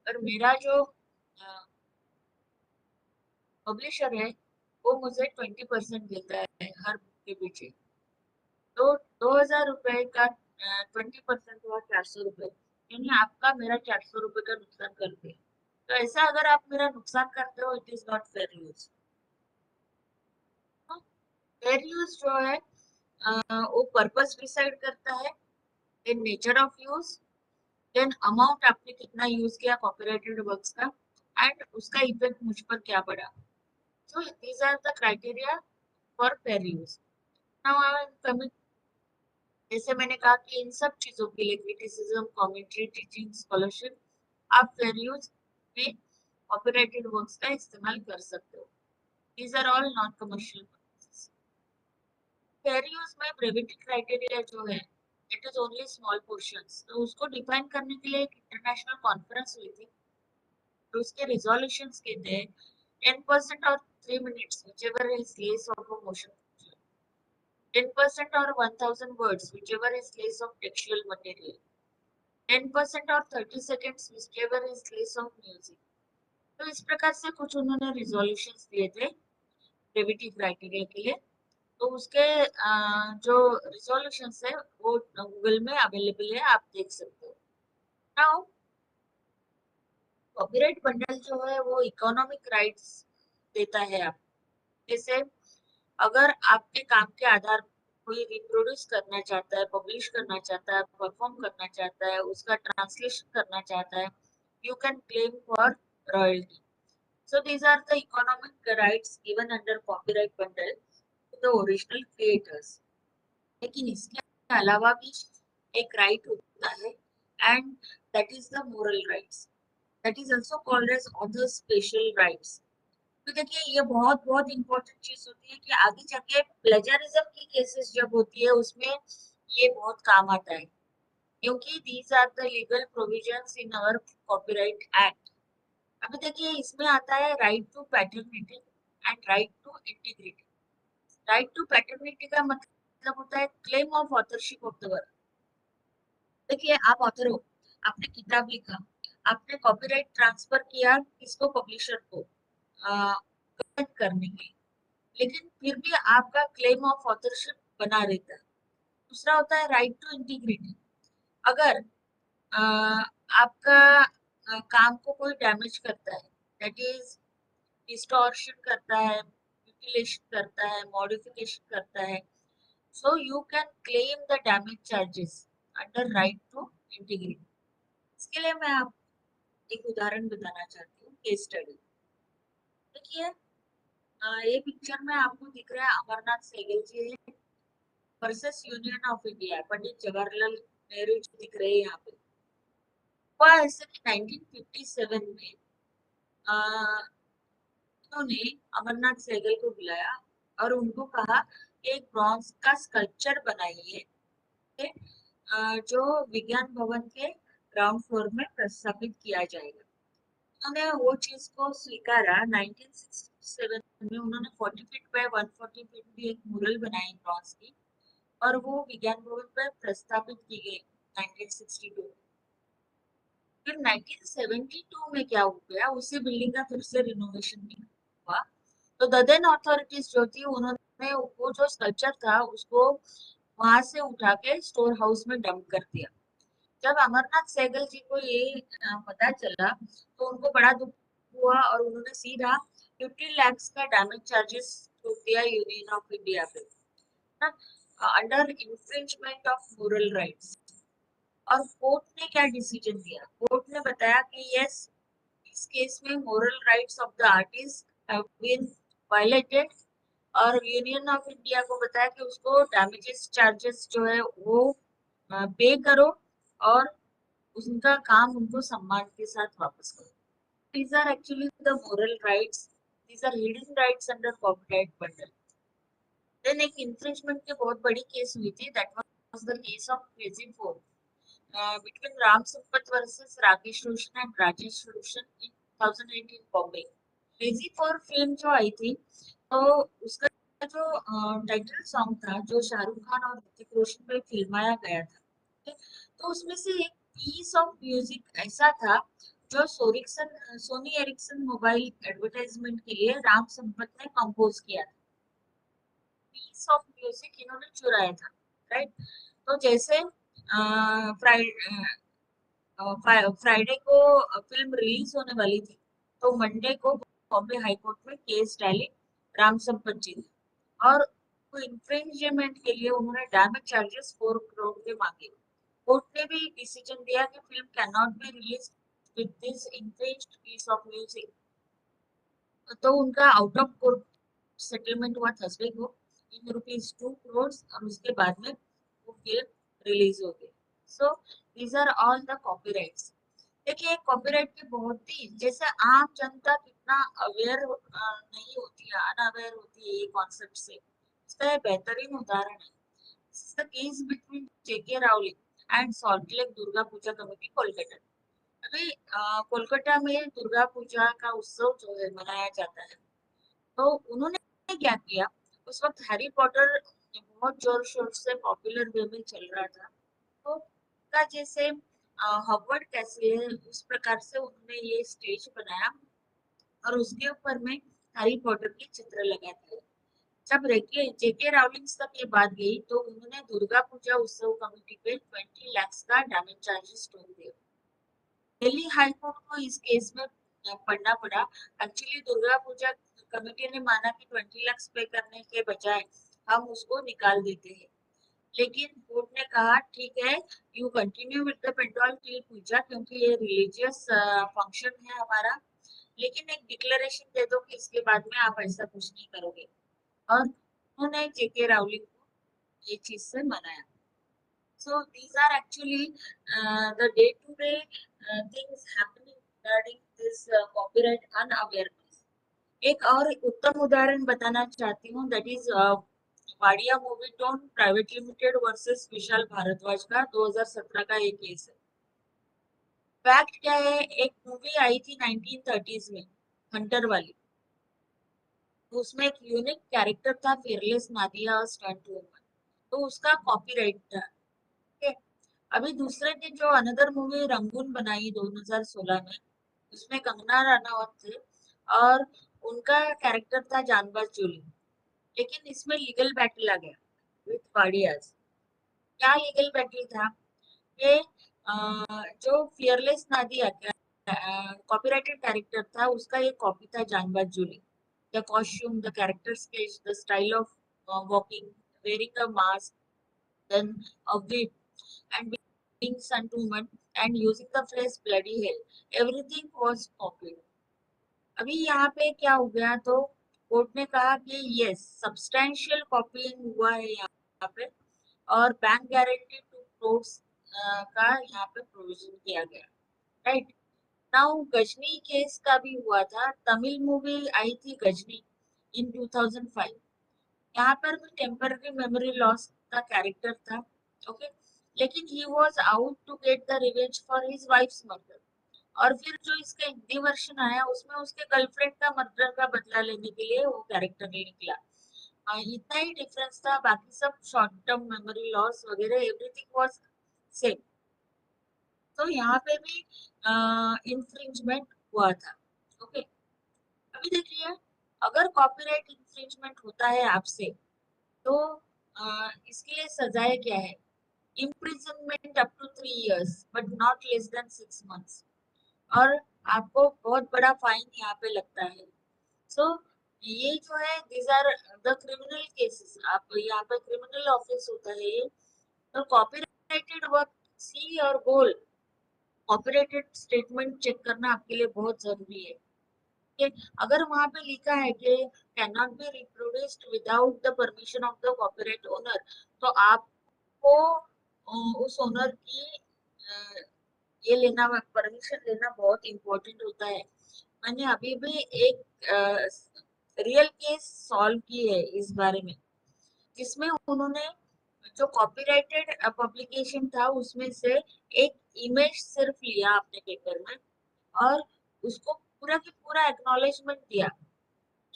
और मेरा जो पब्लिशर है वो मुझे 20% देता है हर बुक के पीछे. तो 2,000 रुपये का 20% हुआ 400 रुपये, यानी आपका मेरा 400 रुपये का नुकसान करते हैं. तो ऐसा अगर आप मेरा नुकसान करते हो, it is not fair use. Fair use जो है वो पर्पस डिसाइड करता है, then nature of use, then amount आपने कितना यूज किया कॉपीराइटेड वर्क्स का, एंड उसका इफेक्ट मुझ पर क्या पड़ा. So these are the criteria for fair use. Now I am coming, जैसे मैंने कहा कि इन सब चीजों के लिए क्रिटिसिज्म, कमेंट्री, टीचिंग, स्कॉलरशिप, आप फेयर यूज में कॉपीराइटेड वर्क्स का इस्तेमाल कर सकते हो. These are all non commercial purposes. Fair use में ब्रेविटी क्राइटेरिया जो है it is only small portions. तो उसको डिफाइन करने के लिए एक इंटरनेशनल कॉन्फ्रेंस हुई थी, तो उसके रिजोल्यूशंस कहते हैं 10% or 3 minutes, whichever is less of a motion picture. 10% or 1,000 words, whichever is less of textual material. 10% or 30 seconds, whichever is less of music. तो इस प्रकार से कुछ उन्होंने रिजोल्यूशंस दिए थे ब्रेविटी क्राइटेरिया के लिए. तो उसके जो रिजोल्यूशंस है वो गूगल में अवेलेबल है, आप देख सकते हो. नाउ कॉपीराइट बंडल जो है वो इकोनॉमिक राइट्स देता है आप. जैसे अगर आपके काम के आधार कोई रिप्रोड्यूस करना चाहता है, पब्लिश करना चाहता है, परफॉर्म करना चाहता है, उसका ट्रांसलेशन करना चाहता है, you can claim for royalty. So these are the economic rights given under copyright bundle to the original creators. लेकिन इसके अलावा भी एक राइट होता है, and that is the moral rights, that is also called as author special rights. तो देखिए ये बहुत बहुत इंपॉर्टेंट चीज होती है कि आगे जाके प्लेजरिज्म की केसेस जब होती है उसमें ये बहुत काम आता है, क्योंकि these are the legal provisions in our copyright act. अभी देखिए इसमें आता है right to paternity and right to integrity. Right to paternity का मतलब होता है claim of authorship of the work. देखिए आप ऑथर हो, आपने किताब लिखा, आपने कॉपीराइट ट्रांसफर किया किसको, पब्लिशर को करने के, लेकिन फिर भी आपका क्लेम ऑफ ऑथरशिप बना रहता है. दूसरा होता है राइट टू इंटीग्रिटी. अगर आपका काम को कोई डैमेज करता है, दैट इज डिस्टॉर्शन करता है, म्यूटिलेशन करता है, मॉडिफिकेशन करता है, so you can claim the damage charges under right to integrity. इसके लिए मैं आप एक उदाहरण बताना चाहती हूँ, केस स्टडी. देखिए ये पिक्चर में आपको दिख रहा है अमरनाथ सहगल जी है versus union of India, Pandit Jawaharlal Nehru ji दिख रहे हैं यहाँ पे। हुआ ऐसे कि 1957 में अ, उन्होंने अमरनाथ सहगल को बुलाया और उनको कहा कि एक ब्रॉन्ज का स्कल्पचर बनाइए, जो विज्ञान भवन के ग्राउंड फ्लोर में प्रस्थापित किया जाएगा। उन्होंने वो चीज को स्वीकारा। 1967 में उन्होंने 40 फीट बाय 140 फीट की एक मुरल बनाई ब्रॉन्ज की और वो विज्ञान भवन पर प्रस्थापित की गई 1962। फिर 1972 में क्या हो गया, उसी बिल्डिंग का फिर से रिनोवेशन हुआ। तो द देन अथॉरिटीज जो थी उन्होंने वो जो स्ट्रक्चर था उसको वहां से उठा के स्टोर हाउस में डंप कर दिया। जब अमरनाथ सहगल जी को ये पता चला तो उनको बड़ा दुख हुआ और उन्होंने सीधा 50 lakhs का डैमेज चार्जेस ठोक दिया यूनियन ऑफ इंडिया पे, under infringement of moral rights. और कोर्ट ने क्या डिसीजन दिया, कोर्ट ने बताया कि यस, इस केस में moral rights of the artist have been violated और यूनियन ऑफ इंडिया को बताया कि उसको डैमेजेस चार्जेस जो है वो पे करो और उनका काम उनको सम्मान के साथ वापस करो। These are actually the moral rights. These are hidden rights under copyright bundle. Then एक infringement की बहुत बड़ी केस हुई थी. That was the case of Crazy 4 between Ram Sampath versus Rakesh Roshan and Rajesh Roshan in 2008 in Bombay. Crazy 4 film जो आई थी तो उसका जो टाइटल सॉन्ग था जो शाहरुख खान और ऋतिक रोशन पे फिल्माया गया था, तो उसमें से एक पीस ऑफ म्यूजिक ऐसा था जो सोनी एरिक्सन मोबाइल एडवर्टाइजमेंट के लिए राम संपत ने कंपोज किया था। पीस ऑफ म्यूजिक इन्होंने चुराया था, राइट। तो जैसे फ्राइडे को फिल्म रिलीज होने वाली थी तो मंडे को बॉम्बे हाई कोर्ट में केस डाले राम संपत जी ने और इंफ्रिंजमेंट के लिए उन्होंने डैमेज चार्जेस 4 करोड़ के मांगे। कोर्ट ने भी डिसीजन दिया कि film can not be release with this infringed piece of music. तो उनका आउट ऑफ कोर्ट सेटलमेंट हुआ थर्सडे को इन ₹2 करोड़ और उसके बाद में वो फिल्म रिलीज हो गई। So these are all the copyrights. देखिए कॉपीराइट की बहुत ही, जैसे आम जनता कितना अवेयर नहीं होती है, अनअवेयर होती है ये कॉन्सेप्ट से, इसका ये बेहतरीन उदाहरण है। This is the case between J.K. Rowling and Salt Lake Durga Puja committee Kolkata. अभी कोलकाता में दुर्गा पूजा का उत्सव जो है मनाया जाता है, तो उन्होंने क्या किया, उस वक्त हैरी पॉटर बहुत जोर शोर से पॉपुलर वे में चल रहा था, तो का जैसे हॉगवर्ड कैसल है उस प्रकार से उन्होंने ये स्टेज बनाया और उसके ऊपर में हैरी पॉटर के चित्र लगा दिए। जब जेके रावलिंग तक ये बात गई तो उन्होंने दुर्गा पूजा उत्सव कमेटी पे 20 lakhs का डैमेज चार्जेस ठोक दिया। दिल्ली हाई कोर्ट को इस केस में पढ़ना पड़ा। एक्चुअली दुर्गा पूजा कमेटी ने माना कि 20 lakhs पे करने के बजाय हम उसको निकाल देते हैं, लेकिन कोर्ट ने कहा ठीक है, you continue with the pandal till puja क्योंकि ये रिलीजियस फंक्शन है हमारा, लेकिन एक डिक्लेरेशन दे दो कि इसके बाद में आप ऐसा कुछ नहीं करोगे। और उन्होंने जेके रावलिंग को ये चीज से मनाया। So these are actually the day-to-day things happening regarding this copyright unawareness. एक और उत्तम उदाहरण बताना चाहती हूँ, that is Wadia Movietone private limited versus Vishal Bhardwaj का 2017 का एक केस है। फैक्ट क्या है, एक मूवी आई थी 1930s में, हंटर वाली, उसमें एक यूनिक कैरेक्टर था फियरलेस नादिया स्टंट वुमन, तो उसका कॉपीराइट था। ठीक है। अभी दूसरे दिन जो अनदर मूवी रंगून बनाई 2016 में, उसमें कंगना रनावत थे और उनका कैरेक्टर था जानबाज जोली, लेकिन इसमें लीगल बैटल आ गया विथ वाडियाज। क्या लीगल बैटल था, ये जो फियरलेस नादिया कॉपीराइटेड कैरेक्टर था उसका ये कॉपी था Jaanbaaz Jolly. The costume, the character sketch, the style of walking, wearing a mask, then a whip, and being sent to woman and using the phrase bloody hell, everything was copied। अभी यहाँ पे क्या हो गया, तो कोर्ट ने कहा कि यस सब्सटैंशियल कॉपीइंग हुआ है यहाँ पे, और बैंक गारंटी 2 crores का यहाँ पे प्रोविजन किया गया, राइट। नाउ गजनी केस का भी हुआ था, तमिल मूवी आई थी गजनी इन 2005। यहाँ पर भी टेम्पररी मेमोरी लॉस का कैरेक्टर था, ओके। लेकिन he was out to get the revenge for his wife's murder. और फिर जो इसका हिंदी वर्जन आया उसमें उसके गर्लफ्रेंड का मर्डर का बदला लेने के लिए वो कैरेक्टर निकला। इतना ही डिफरेंस था, बाकी सब शॉर्ट टर्म मेमोरी लॉस वगैरह एवरीथिंग वाज सेम। तो यहाँ पे भी इंफ्रिंजमेंट हुआ था, ओके। अभी देखिए, अगर कॉपीराइट इंफ्रिंजमेंट होता है आपसे, तो इसके लिए सजाएं क्या है? Imprisonment up to 3 years but not less than 6 months, और आपको बहुत बड़ा फाइन यहाँ पे लगता है। सो ये जो है these are the criminal cases, आप यहाँ पे क्रिमिनल ऑफेंस होता है ये। तो कॉपीराइटेड वर्क सी और गोल, कॉपीराइटेड स्टेटमेंट चेक करना आपके लिए बहुत जरूरी है कि अगर वहां पे लिखा है कि can not B reproduced without the permission of the copyright owner, तो आपको उस ओनर की ये लेना, परमिशन लेना बहुत इम्पोर्टेंट होता है। मैंने अभी भी एक रियल केस सॉल्व की है इस बारे में, जिसमें उन्होंने जो कॉपीराइटेड पब्लिकेशन था उसमें से एक इमेज सिर्फ लिया अपने पेपर में, और उसको पूरा की पूरा एक्नॉलेजमेंट दिया।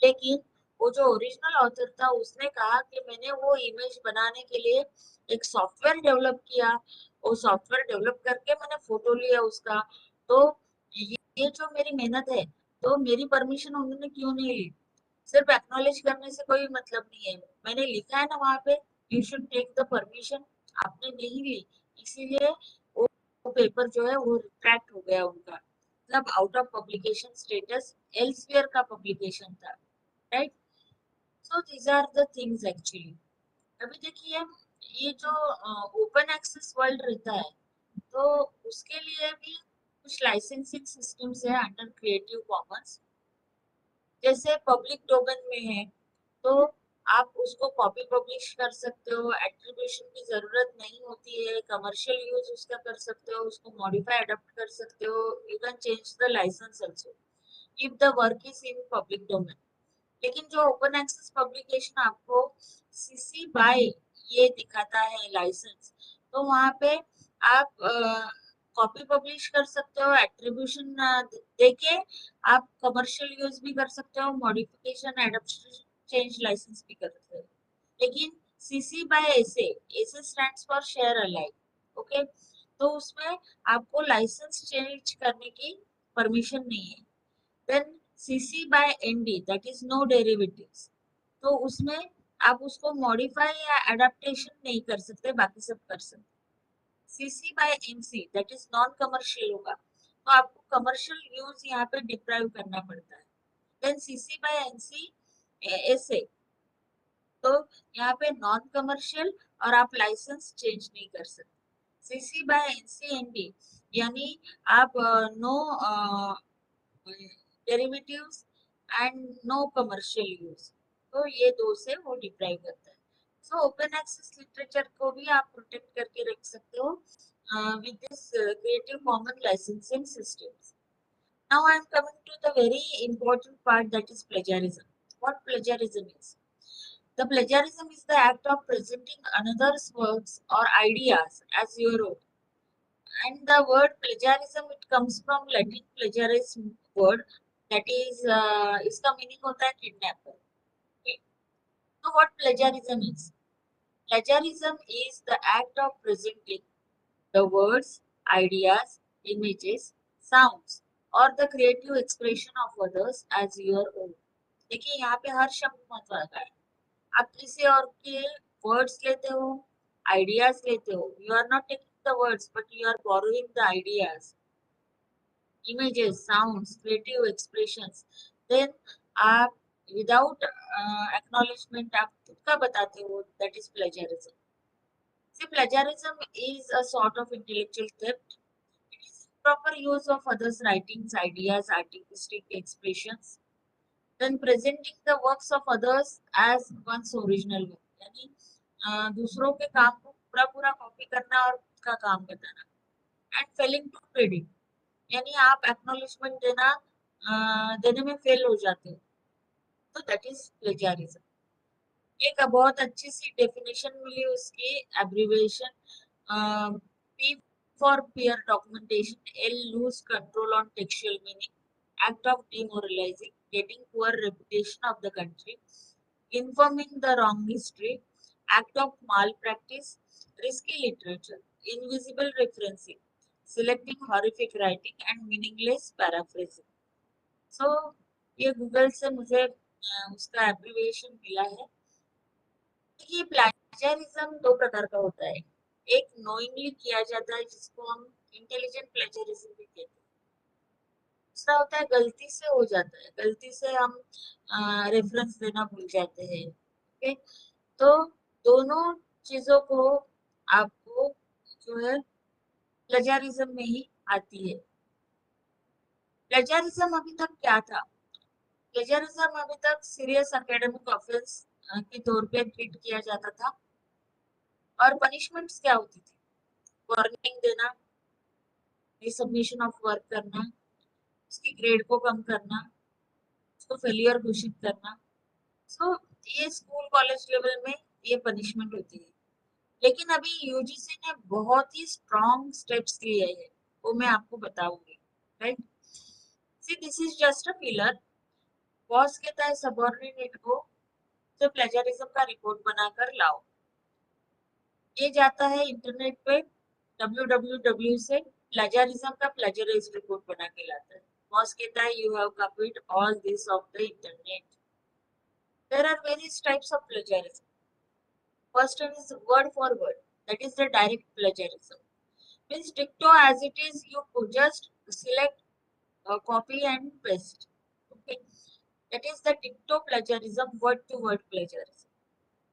लेकिन वो जो ओरिजिनल ऑथर था उसने कहा कि मैंने वो इमेज बनाने के लिए एक सॉफ्टवेयर डेवलप किया, वो सॉफ्टवेयर डेवलप करके मैंने फोटो लिया उसका। तो ये जो मेरी मेहनत है, तो मेरी परमिशन उन्होंने क्यों नहीं ली? सिर्फ एक्नॉलेज करने से कोई मतलब नहीं है, मैंने लिखा है ना वहां पे you should take the permission, आपने नहीं ली, इसीलिए वो पेपर जो है वो रिट्रैक्ट हो गया उनका, मतलब out of publication status, elsewhere का पब्लिकेशन था, right. So these are the things actually. अभी देखिए, ये जो ओपन एक्सेस वर्ल्ड रहता है, तो उसके लिए भी कुछ लाइसेंसिंग सिस्टम्स है अंडर क्रिएटिव कॉमन्स। जैसे पब्लिक डोमेन में है, तो आप उसको कॉपी पब्लिश कर सकते हो, एट्रीब्यूशन की जरूरत नहीं होती है, कमर्शियल यूज उसका कर सकते हो, उसको मॉडिफाई अडॉप्ट कर सकते हो, you can change the license also if the work is in public domain. लेकिन जो ओपन एक्सेस पब्लिकेशन आपको सीसी बाय ये दिखाता है लाइसेंस, तो वहां पे आप कॉपी पब्लिश कर सकते हो, एट्रीब्यूशन देके आप कमर्शियल यूज भी कर सकते हो, मॉडिफिकेशन एडप्शन चेंज लाइसेंस भी कर सकते हो। लेकिन CC by SA, SA stands for share alike, okay. तो उसमें आपको लाइसेंस चेंज करने की परमिशन नहीं है। Then CC by ND that is no derivatives, तो उसमें आप उसको मॉडिफाई या एडाप्टेशन नहीं कर सकते, बाकी सब कर सकते। CC by NC that is non commercial होगा, तो आपको कमर्शियल यूज यहाँ पे डिप्राइव करना पड़ता है। देन सीसी बाय एनसी ऐसे, तो यहाँ पे नॉन कमर्शियल और आप लाइसेंस चेंज नहीं कर सकते। सीसी बाय एनसी यानी आप no derivatives and no commercial use, तो ये दो से वो डिप्राइव करता है। सो ओपन एक्सेस लिटरेचर को भी आप प्रोटेक्ट करके रख सकते हो with this creative common licensing systems. Now I am coming to the very important part, that is plagiarism. What plagiarism is? The plagiarism is the act of presenting another's works or ideas as your own. And the word plagiarism, it comes from Latin plagiarism word, that is इसका meaning होता है kidnapper. Okay. So what plagiarism is? Plagiarism is the act of presenting the words, ideas, images, sounds or the creative expression of others as your own. देखिए यहाँ पे हर शब्द महत्व आता है। आप किसी और के वर्ड्स लेते हो, आइडियाज लेते हो, you are not taking the words but you are borrowing the ideas, images, sounds, creative expressions, then आप without acknowledgement आप खुद का बताते हो, that is plagiarism. See, plagiarism is a sort of intellectual theft. It is proper use of others' writings, ideas, artistic expressions then presenting the works of others as one's original work, यानी दूसरों के काम को पूरा पूरा copy करना और खुद का काम बताना। एंड फेलिंग टू क्रेडिट, यानी आप एक्नॉलेजमेंट देने में फेल हो जाते हो, तो दैट इज प्लेजारिज्म। एक बहुत अच्छी सी डेफिनेशन मिली उसकी, abbreviation, P for peer documentation, L lose control on textual meaning, act of demoralizing, getting poor reputation of the country, informing the wrong history, act of malpractice, risky literature, invisible referencing, selecting horrific writing and meaningless paraphrasing. So ये Google से मुझे उसका abbreviation मिला है। देखिए plagiarism दो प्रकार का होता है, एक नोइंगली किया जाता है जिसको हम इंटेलिजेंट प्लेजरिज्म भी कहते हैं, दूसरा होता है गलती से हो जाता है, गलती से हम रेफरेंस देना भूल जाते हैं। ओके, तो दोनों चीजों को आपको जो है प्लेजरिज्म में ही आती है। प्लेजरिज्म अभी तक क्या था? प्लेजरिज्म अभी तक सीरियस एकेडमिक ऑफेंस के तौर पे ट्रीट किया जाता था, और पनिशमेंट्स क्या होती थी? वार्निंग देना, सबमिशन ऑफ वर्क करना, उसकी ग्रेड को कम करना, उसको फेलियर घोषित करना। सो ये स्कूल कॉलेज लेवल में ये पनिशमेंट होती है। लेकिन अभी यूजीसी ने बहुत ही स्ट्रॉन्ग स्टेप्स लिए हैं, वो मैं आपको बताऊंगी। Right, C this is just a pillar. Boss कहता है सबऑर्डिनेट को तो प्लेजरिज्म का रिपोर्ट बनाकर लाओ, ये जाता है इंटरनेट पे www से प्लेजरिज्म का प्लेजराइज रिपोर्ट बना के लाता है। बॉस कहता है you have copied all this of the internet. There are various types of plagiarism. First one is word for word, that is the direct plagiarism. Means dicto as it is, you could just select, copy and paste. Okay, that is the dicto plagiarism, word to word plagiarism.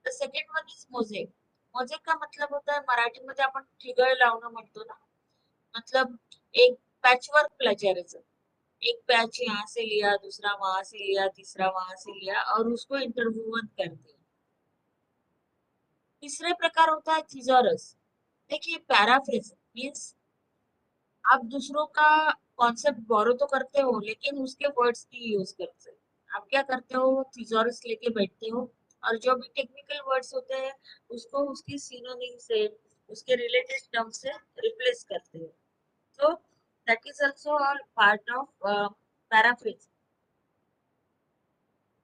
The second one is mosaic. Mosaic का मतलब होता है, मराठी मध्ये आपण ठिगळ लावणं म्हणतो ना, मतलब एक पैचवर्क प्लेजरिज्म। एक पैच यहाँ से लिया, दूसरा वहां से लिया, तीसरा वहां से लिया और उसको इंटरव्यूवन कर दिया। तीसरे प्रकार होता है थिजोरस। देखिए पैराफ्रेज मीन्स आप दूसरों का कॉन्सेप्ट बोरो तो करते हो लेकिन उसके वर्ड्स नहीं यूज करते। आप क्या करते हो, थिजोरस लेके बैठते हो और जो भी टेक्निकल वर्ड्स होते हैं उसको उसकी सिनोनिम से, उसके रिलेटेड टर्म से रिप्लेस करते हो। तो that is also all part of paraphrase.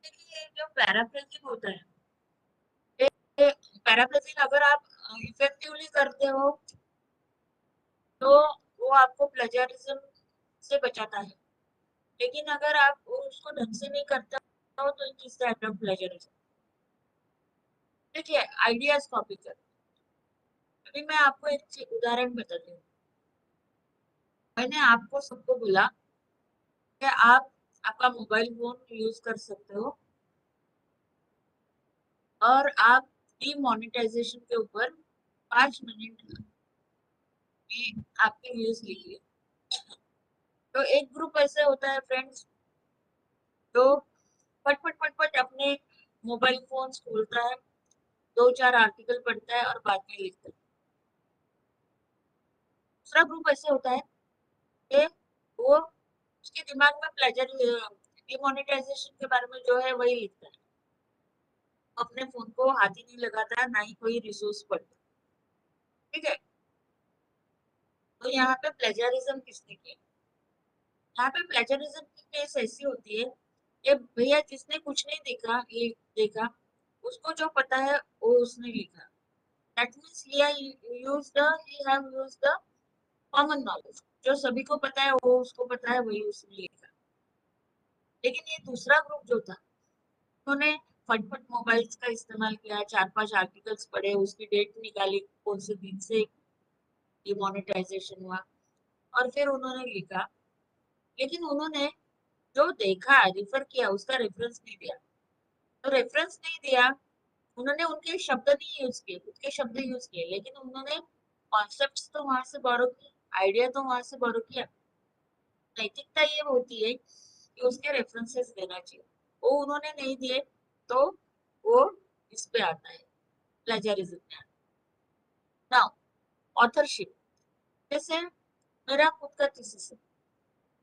देखिए जो पैराफ्रेजिंग होता है, पैराफ्रेजिंग अगर आप इफेक्टिवली करते हो तो वो आपको प्लेजरिज्म से बचाता है। लेकिन अगर आप उसको ढंग से नहीं करते हो तो it is type of plagiarism. देखिए आइडियाज कॉपी कर, अभी मैं आपको एक उदाहरण बताती हूँ। मैंने आपको सबको बोला कि आप आपका मोबाइल फोन यूज कर सकते हो और आप डीमोनेटाइजेशन के ऊपर 5 मिनट में आपके व्यूज लिखिए। तो एक ग्रुप ऐसे होता है फ्रेंड्स, तो पट पट पट पट अपने मोबाइल फोन खोलता है, 2-4 आर्टिकल पढ़ता है और बाद में लिखता है। दूसरा ग्रुप ऐसे होता है कि वो उसके दिमाग में प्लेजर डिमोनेटाइजेशन के बारे में जो है वही लिखता है, अपने फोन को हाथ ही नहीं लगाता है, ना ही कोई रिसोर्स पढ़ता। ठीक है, तो यहाँ पे प्लेजरिज्म किसने किया? यहाँ पे प्लेजरिज्म की केस ऐसी होती है कि भैया जिसने कुछ नहीं देखा उसको जो पता है वो उसने लिखा। That means he have used the common knowledge, जो सभी को पता है वो उसको पता है वही उसने लिखा। लेकिन ये दूसरा ग्रुप जो था, उन्होंने फटफट मोबाइल्स का इस्तेमाल किया, 4-5 आर्टिकल्स पढ़े, उसकी डेट निकाली कौन से दिन से डिमोनेटाइजेशन हुआ और फिर उन्होंने लिखा। लेकिन उन्होंने जो देखा रिफर किया उसका रेफरेंस नहीं दिया। तो रेफरेंस नहीं दिया, उन्होंने उनके शब्द नहीं यूज किए, खुद के शब्द यूज किए, लेकिन उन्होंने कॉन्सेप्ट्स तो वहां से बोरो किए, आइडिया तो वहां से बोरो किया। नैतिकता ये होती है कि उसके रेफरेंसेस देना चाहिए। वो उन्होंने नहीं दिए तो वो इस पे आता है, प्लेजरिज्म में। नाउ ऑथरशिप, जैसे मेरा खुद का थीसिस है,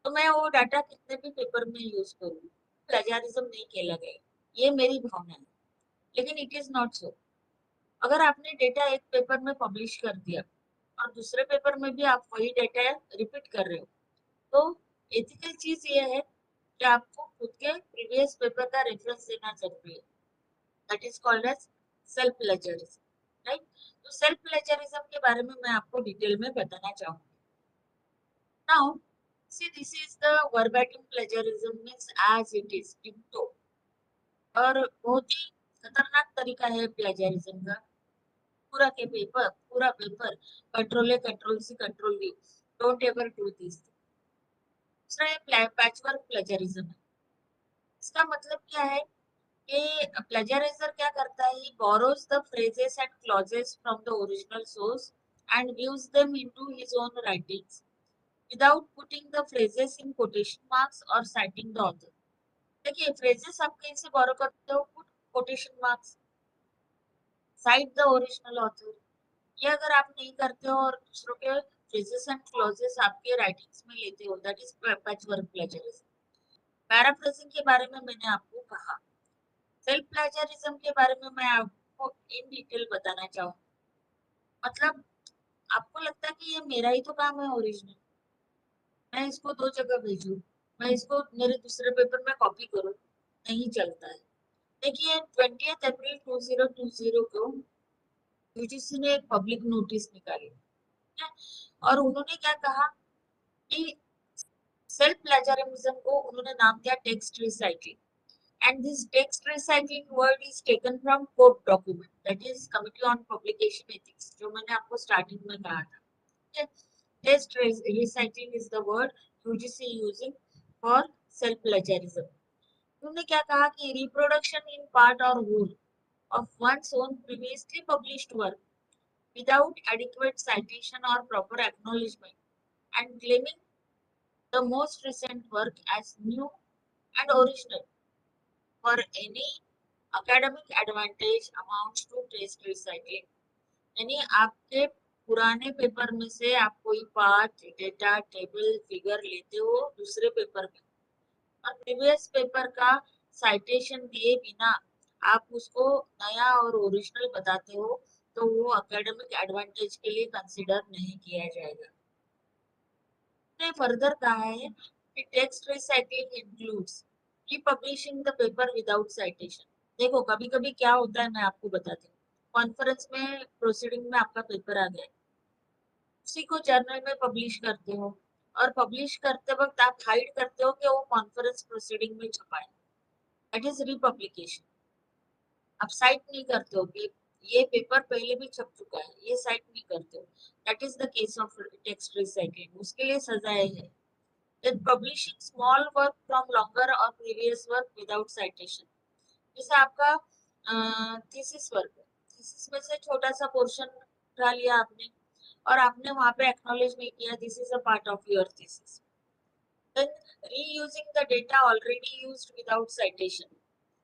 तो मैं वो डाटा कितने भी पेपर में यूज करूँ, प्लेजरिज्म नहीं कहलाएगा, ये मेरी भावना है। लेकिन इट इज नॉट सो। अगर आपने डेटा एक पेपर में पब्लिश कर दिया और दूसरे पेपर में भी आप वही डेटा रिपीट कर रहे हो, तो एथिकल चीज ये है कि आपको खुद के प्रीवियस पेपर का रेफरेंस देना जरूरी है। That is called as self plagiarism, right? तो सेल्फ प्लेजरिज्म के बारे में मैं आपको डिटेल में बताना चाहूंगी। Now see, this is the verbatim plagiarism, means as it is डिक्टो। और बहुत ही खतरनाक तरीका है प्लेजरिज्म का। पूरा paper control A, control C, control V, don't ever do this. दूसरा पैचवर्क प्लेजरिज्म है। इसका मतलब क्या है कि प्लेजराइजर क्या करता है, he borrows the phrases and clauses from the original source and weaves them into his own writings without putting the phrases in quotation marks or citing the author। देखिए, phrases आप कहीं से borrow करते हो, put quotation marks, cite the original author। ये अगर आप नहीं करते हो और दूसरों के phrases and clauses आपके writings में लेते हो, that is patchwork plagiarism। Paraphrasing के बारे में मैंने आपको कहा। सेल्फ प्लेजरिज्म के बारे में मैं आपको इन डिटेल बताना चाहूँ। मतलब आपको लगता है कि ये मेरा ही तो काम है ओरिजिनल, मैं इसको दो जगह भेजूं, मैं इसको मेरे दूसरे पेपर में कॉपी करूं, नहीं चलता है। देखिए 20 अप्रैल 2020 को यूजीसी ने एक पब्लिक नोटिस निकाली, ठीक है? और उन्होंने क्या कहा कि सेल्फ प्लेजरिज्म को उन्होंने नाम दिया text recycling. And this text recycling word is taken from court document, that is Committee on Publication Ethics, जो मैंने आपको स्टार्टिंग में कहा था। Okay? Text recycling is the word UGC using for self plagiarism। उन्होंने क्या कहा कि reproduction in part or whole of one's own previously published work without adequate citation or proper acknowledgement and claiming the most recent work as new and original for any academic advantage amounts to text recycling। यानी आपके पुराने paper में से आप कोई part, data, table, figure लेते हो दूसरे पेपर में और प्रीवियस पेपर का साइटेशन दिए बिना आप उसको नया और ओरिजिनल बताते हो, तो वो एकेडमिक एडवांटेज के लिए कंसिडर नहीं किया जाएगा। ने फर्दर कहा है कि text recycling includes republishing the paper without citation. देखो कभी कभी क्या होता है, मैं आपको बताती हूँ। कॉन्फ्रेंस में प्रोसीडिंग में आपका पेपर आ गया, उसी को जर्नल में पब्लिश करते हो और पब्लिश करते वक्त आप हाइड करते हो कि वो कॉन्फ्रेंस प्रोसीडिंग में छपा है, दैट इज रिपब्लिकेशन। आप साइट नहीं करते हो कि ये पेपर पहले भी छप चुका है, ये साइट नहीं करते हो, that is the case of text recycling. उसके लिए सजाएं है। Then publishing small work from longer or previous work without citation। जैसे आपका थीसिस वर्क है, थीसिस में से छोटा सा पोर्शन उठा लिया आपने और आपने वहां पे एक्नॉलेज नहीं किया this is a part of your thesis. Then reusing the data already used without citation,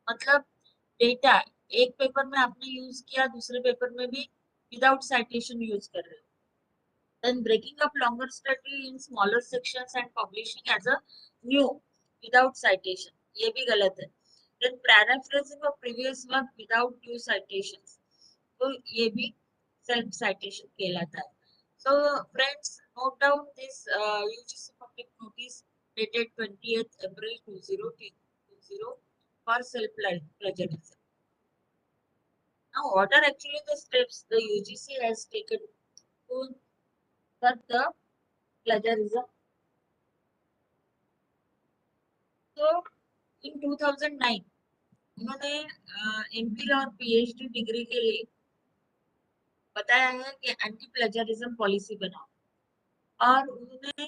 मतलब डेटा एक पेपर में आपने यूज किया, दूसरे पेपर में भी विदाउट साइटेशन यूज कर रहे हो। Then breaking up longer study in smaller sections and publishing as a new without citation, ये भी गलत है। Then paraphrasing of previous work without due citations, तो ये भी self citation कहलाता है। So friends, note down this UGC public notice dated 20th April 2020 for self plagiarism। Now what are actually the steps the UGC has taken to curb the plagiarism? तो इन 2009 उन्होंने MPhil और PhD degree के लिए बताया है कि anti plagiarism policy बनाओ, और उन्होंने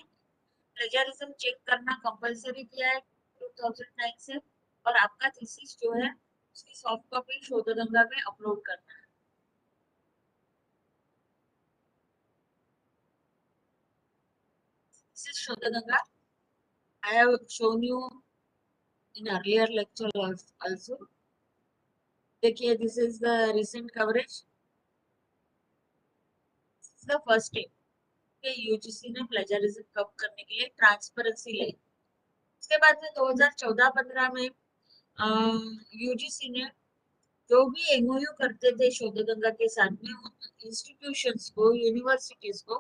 प्लेजरिज्म चेक करना कंपलसरी किया है 2009 से। और आपका थीसिस जो है उसकी सॉफ्ट कॉपी शोधगंगा में अपलोड करना है। This is Shodhganga. I have shown you in earlier lecture also. देखिए, this is the recent coverage. This is the first step कि यूजीसी ने प्लेजरिज्म कम करने के लिए ट्रांसपेरेंसी लाई. उसके बाद में 2014-15 में यूजीसी ने जो भी एमओयू करते थे शोधगंगा के साथ में इंस्टीट्यूशंस को, यूनिवर्सिटीज को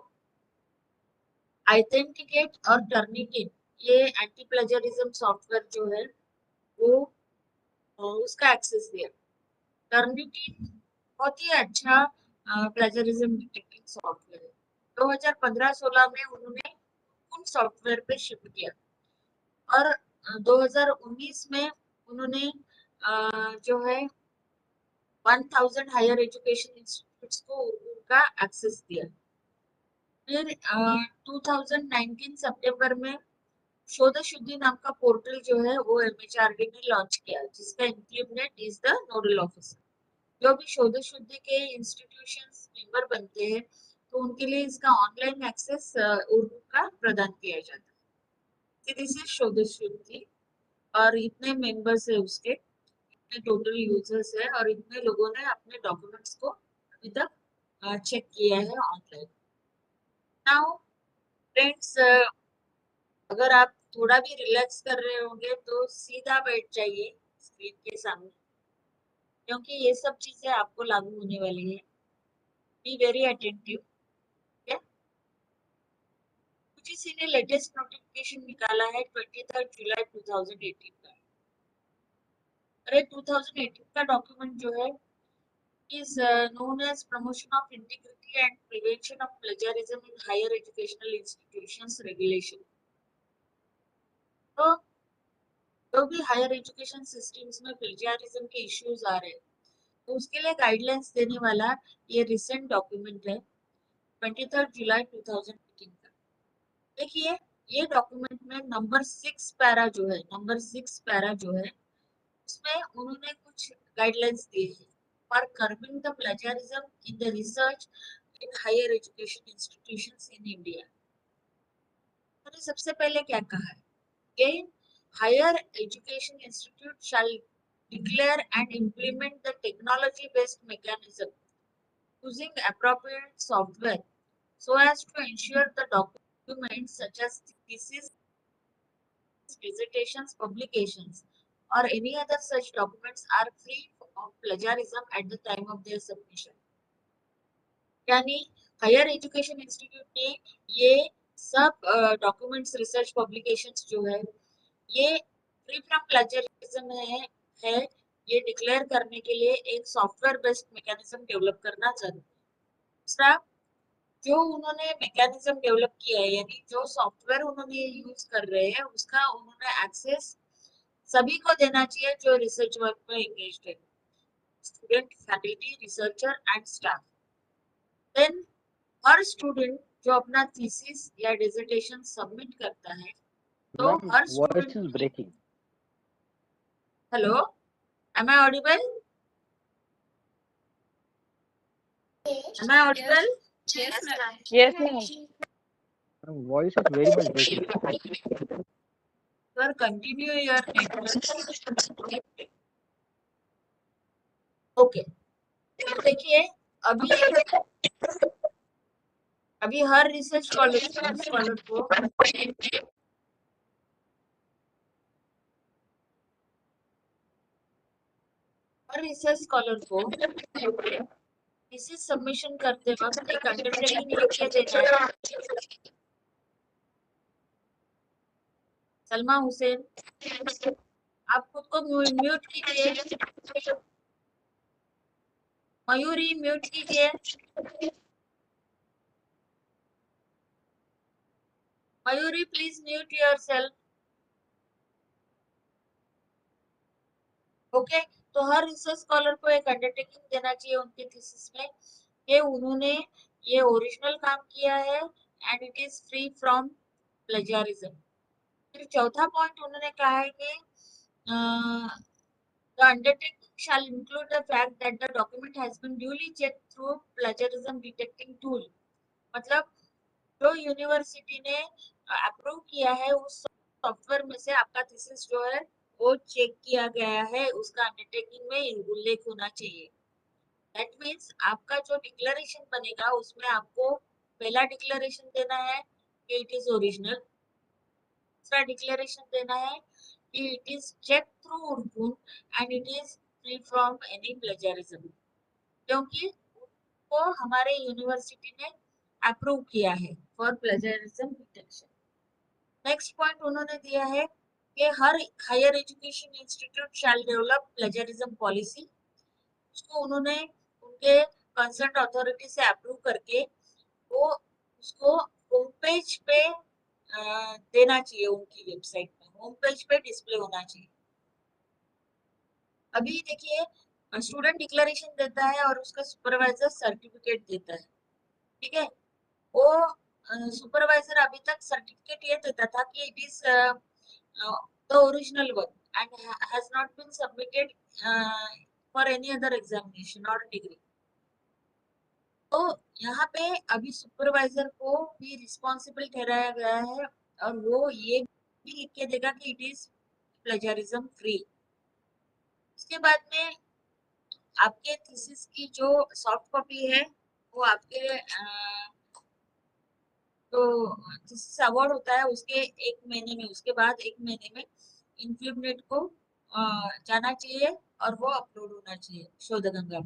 आइथेंटिकेट और टर्निटिन, ये एंटी प्लेजरिज्म सॉफ्टवेयर जो है वो उसका एक्सेस दिया. टर्निटिन बहुत ही अच्छा प्लेजरिज्म डिटेक्टिंग सॉफ्टवेयर है. 2015-16 में उन्होंने उन सॉफ्टवेयर पे शिफ्ट किया और 2019 में उन्होंने जो है 1000 हायर एजुकेशन इंस्टीट्यूट्स को उनका एक्सेस दिया. फिर 2019 सितंबर में शोध शुद्धि नाम का पोर्टल जो है वो एमएचआरडी ने लॉन्च किया, जिसका implement is the nodal officer. जो भी शोध शुद्धि के इंस्टीट्यूशंस मेंबर बनते हैं तो उनके लिए इसका ऑनलाइन एक्सेस उर्दू का प्रदान किया जाता है. दिस इज शोध शुद्धि और इतने मेंबर्स है उसके, इतने टोटल यूजर्स है और इतने लोगों ने अपने डॉक्यूमेंट्स को अभी तक चेक किया है ऑनलाइन. नाउ फ्रेंड्स, अगर आप थोड़ा भी रिलैक्स कर रहे होंगे तो सीधा बैठ जाइए स्क्रीन के सामने, क्योंकि ये सब चीजें आपको लागू होने वाली है. Be very attentive. यूजीसी ने लेटेस्ट नोटिफिकेशन निकाला है 23 जुलाई 2018 का. अरे 2018 का डॉक्यूमेंट जो है is known as Promotion of Integrity and Prevention of Plagiarism in Higher Educational Institutions Regulation. तो जो भी हायर एजुकेशन सिस्टम्स में प्लेजियरिज्म के इश्यूज आ रहे हैं तो उसके लिए गाइडलाइंस देने वाला ये रिसेंट डॉक्यूमेंट है 23 जुलाई 2018 का. देखिए, ये डॉक्यूमेंट में नंबर 6 पैरा जो है उसमें उन्होंने कुछ गाइडलाइंस दिए हैं for curbing the plagiarism in the research in higher education institutions in India. तो सबसे पहले क्या कहा है कि higher education institute shall declare and implement the technology based mechanism using appropriate software so as to ensure the documents such as thesis, dissertations, publications or any other such documents are free of plagiarism at the time of their submission. यानी higher education institute ने ये सब documents, research publications जो है ये free from plagiarism है ये declare करने के लिए एक सॉफ्टवेयर बेस्ड मैकेनिज्म डेवलप करना जरूरी है. दूसरा, जो उन्होंने मैकेनिज्म डेवलप किया है यानी जो सॉफ्टवेयर उन्होंने यूज कर रहे हैं उसका उन्होंने एक्सेस सभी को देना चाहिए जो रिसर्च वर्क में एंगेज्ड है, student, faculty, researcher and staff. Then हर स्टूडेंट जो अपना थीसिस या डिसर्टेशन सबमिट करता है तो Ma'am, her voice is student. breaking. Hello, am I audible? Am I audible? Yes, ma'am. Yes, ma'am. Ma'am, voice is very much breaking. Sir, continue your network. Okay. तो देखिए, अभी हर research scholar को thesis submission करते वक्त एक undertaking लिख के देना है. सलमा हुसैन, आप खुद को म्यूट कीजिए. मयूरी, म्यूट कीजिए. Mayuri, please mute yourself. Okay. तो हर रिसर्च स्कॉलर को एक अंडरटेकिंग देना चाहिए उनके थीसिस में कि उन्होंने ये ओरिजिनल काम किया है and it is free from plagiarism. फिर चौथा पॉइंट उन्होंने कहा है कि the undertaking shall include the fact that the document has been duly checked through plagiarism detecting tool. मतलब जो यूनिवर्सिटी ने अप्रूव किया है उस सॉफ्टवेयर में से आपका थीसिस जो है वो चेक किया गया है उसका अंडरटेकिंग में उल्लेख होना चाहिए। दैट मीन्स आपका जो डिक्लेरेशन बनेगा उसमें आपको पहला डिक्लेरेशन देना है कि इट इज ओरिजिनल, दूसरा डिक्लेरेशन देना है कि it is check through Urkund and it is free from any plagiarism, क्योंकि वो हमारे यूनिवर्सिटी ने अप्रूव किया है for plagiarism detection. Next point उन्होंने दिया है कि हर higher education institute shall develop plagiarism policy. उसको उन्होंने उनके कंसर्न अथॉरिटी से अप्रूव करके वो उसको होम पेज पे देना चाहिए, उनकी वेबसाइट पे होम पेज पे डिस्प्ले होना चाहिए। अभी देखिए स्टूडेंट डिक्लेरेशन देता है और उसका सुपरवाइजर सर्टिफिकेट देता है, ठीक है। वो सुपरवाइजर अभी तक सर्टिफिकेट ये देता था कि it is the original one and has not been submitted for any other examination और डिग्री। तो यहाँ पे अभी सुपरवाइजर को भी रिस्पॉन्सिबल ठहराया गया है और वो ये भी लिख के देगा कि इट इज प्लेजरिज्म फ्री। उसके बाद में आपके थीसिस की जो सॉफ्ट कॉपी है वो आपके तो थीसिस अवार्ड होता है उसके एक महीने में, उसके बाद एक महीने में इनक्लूबनेट को जाना चाहिए और वो अपलोड होना चाहिए शोधगंगा।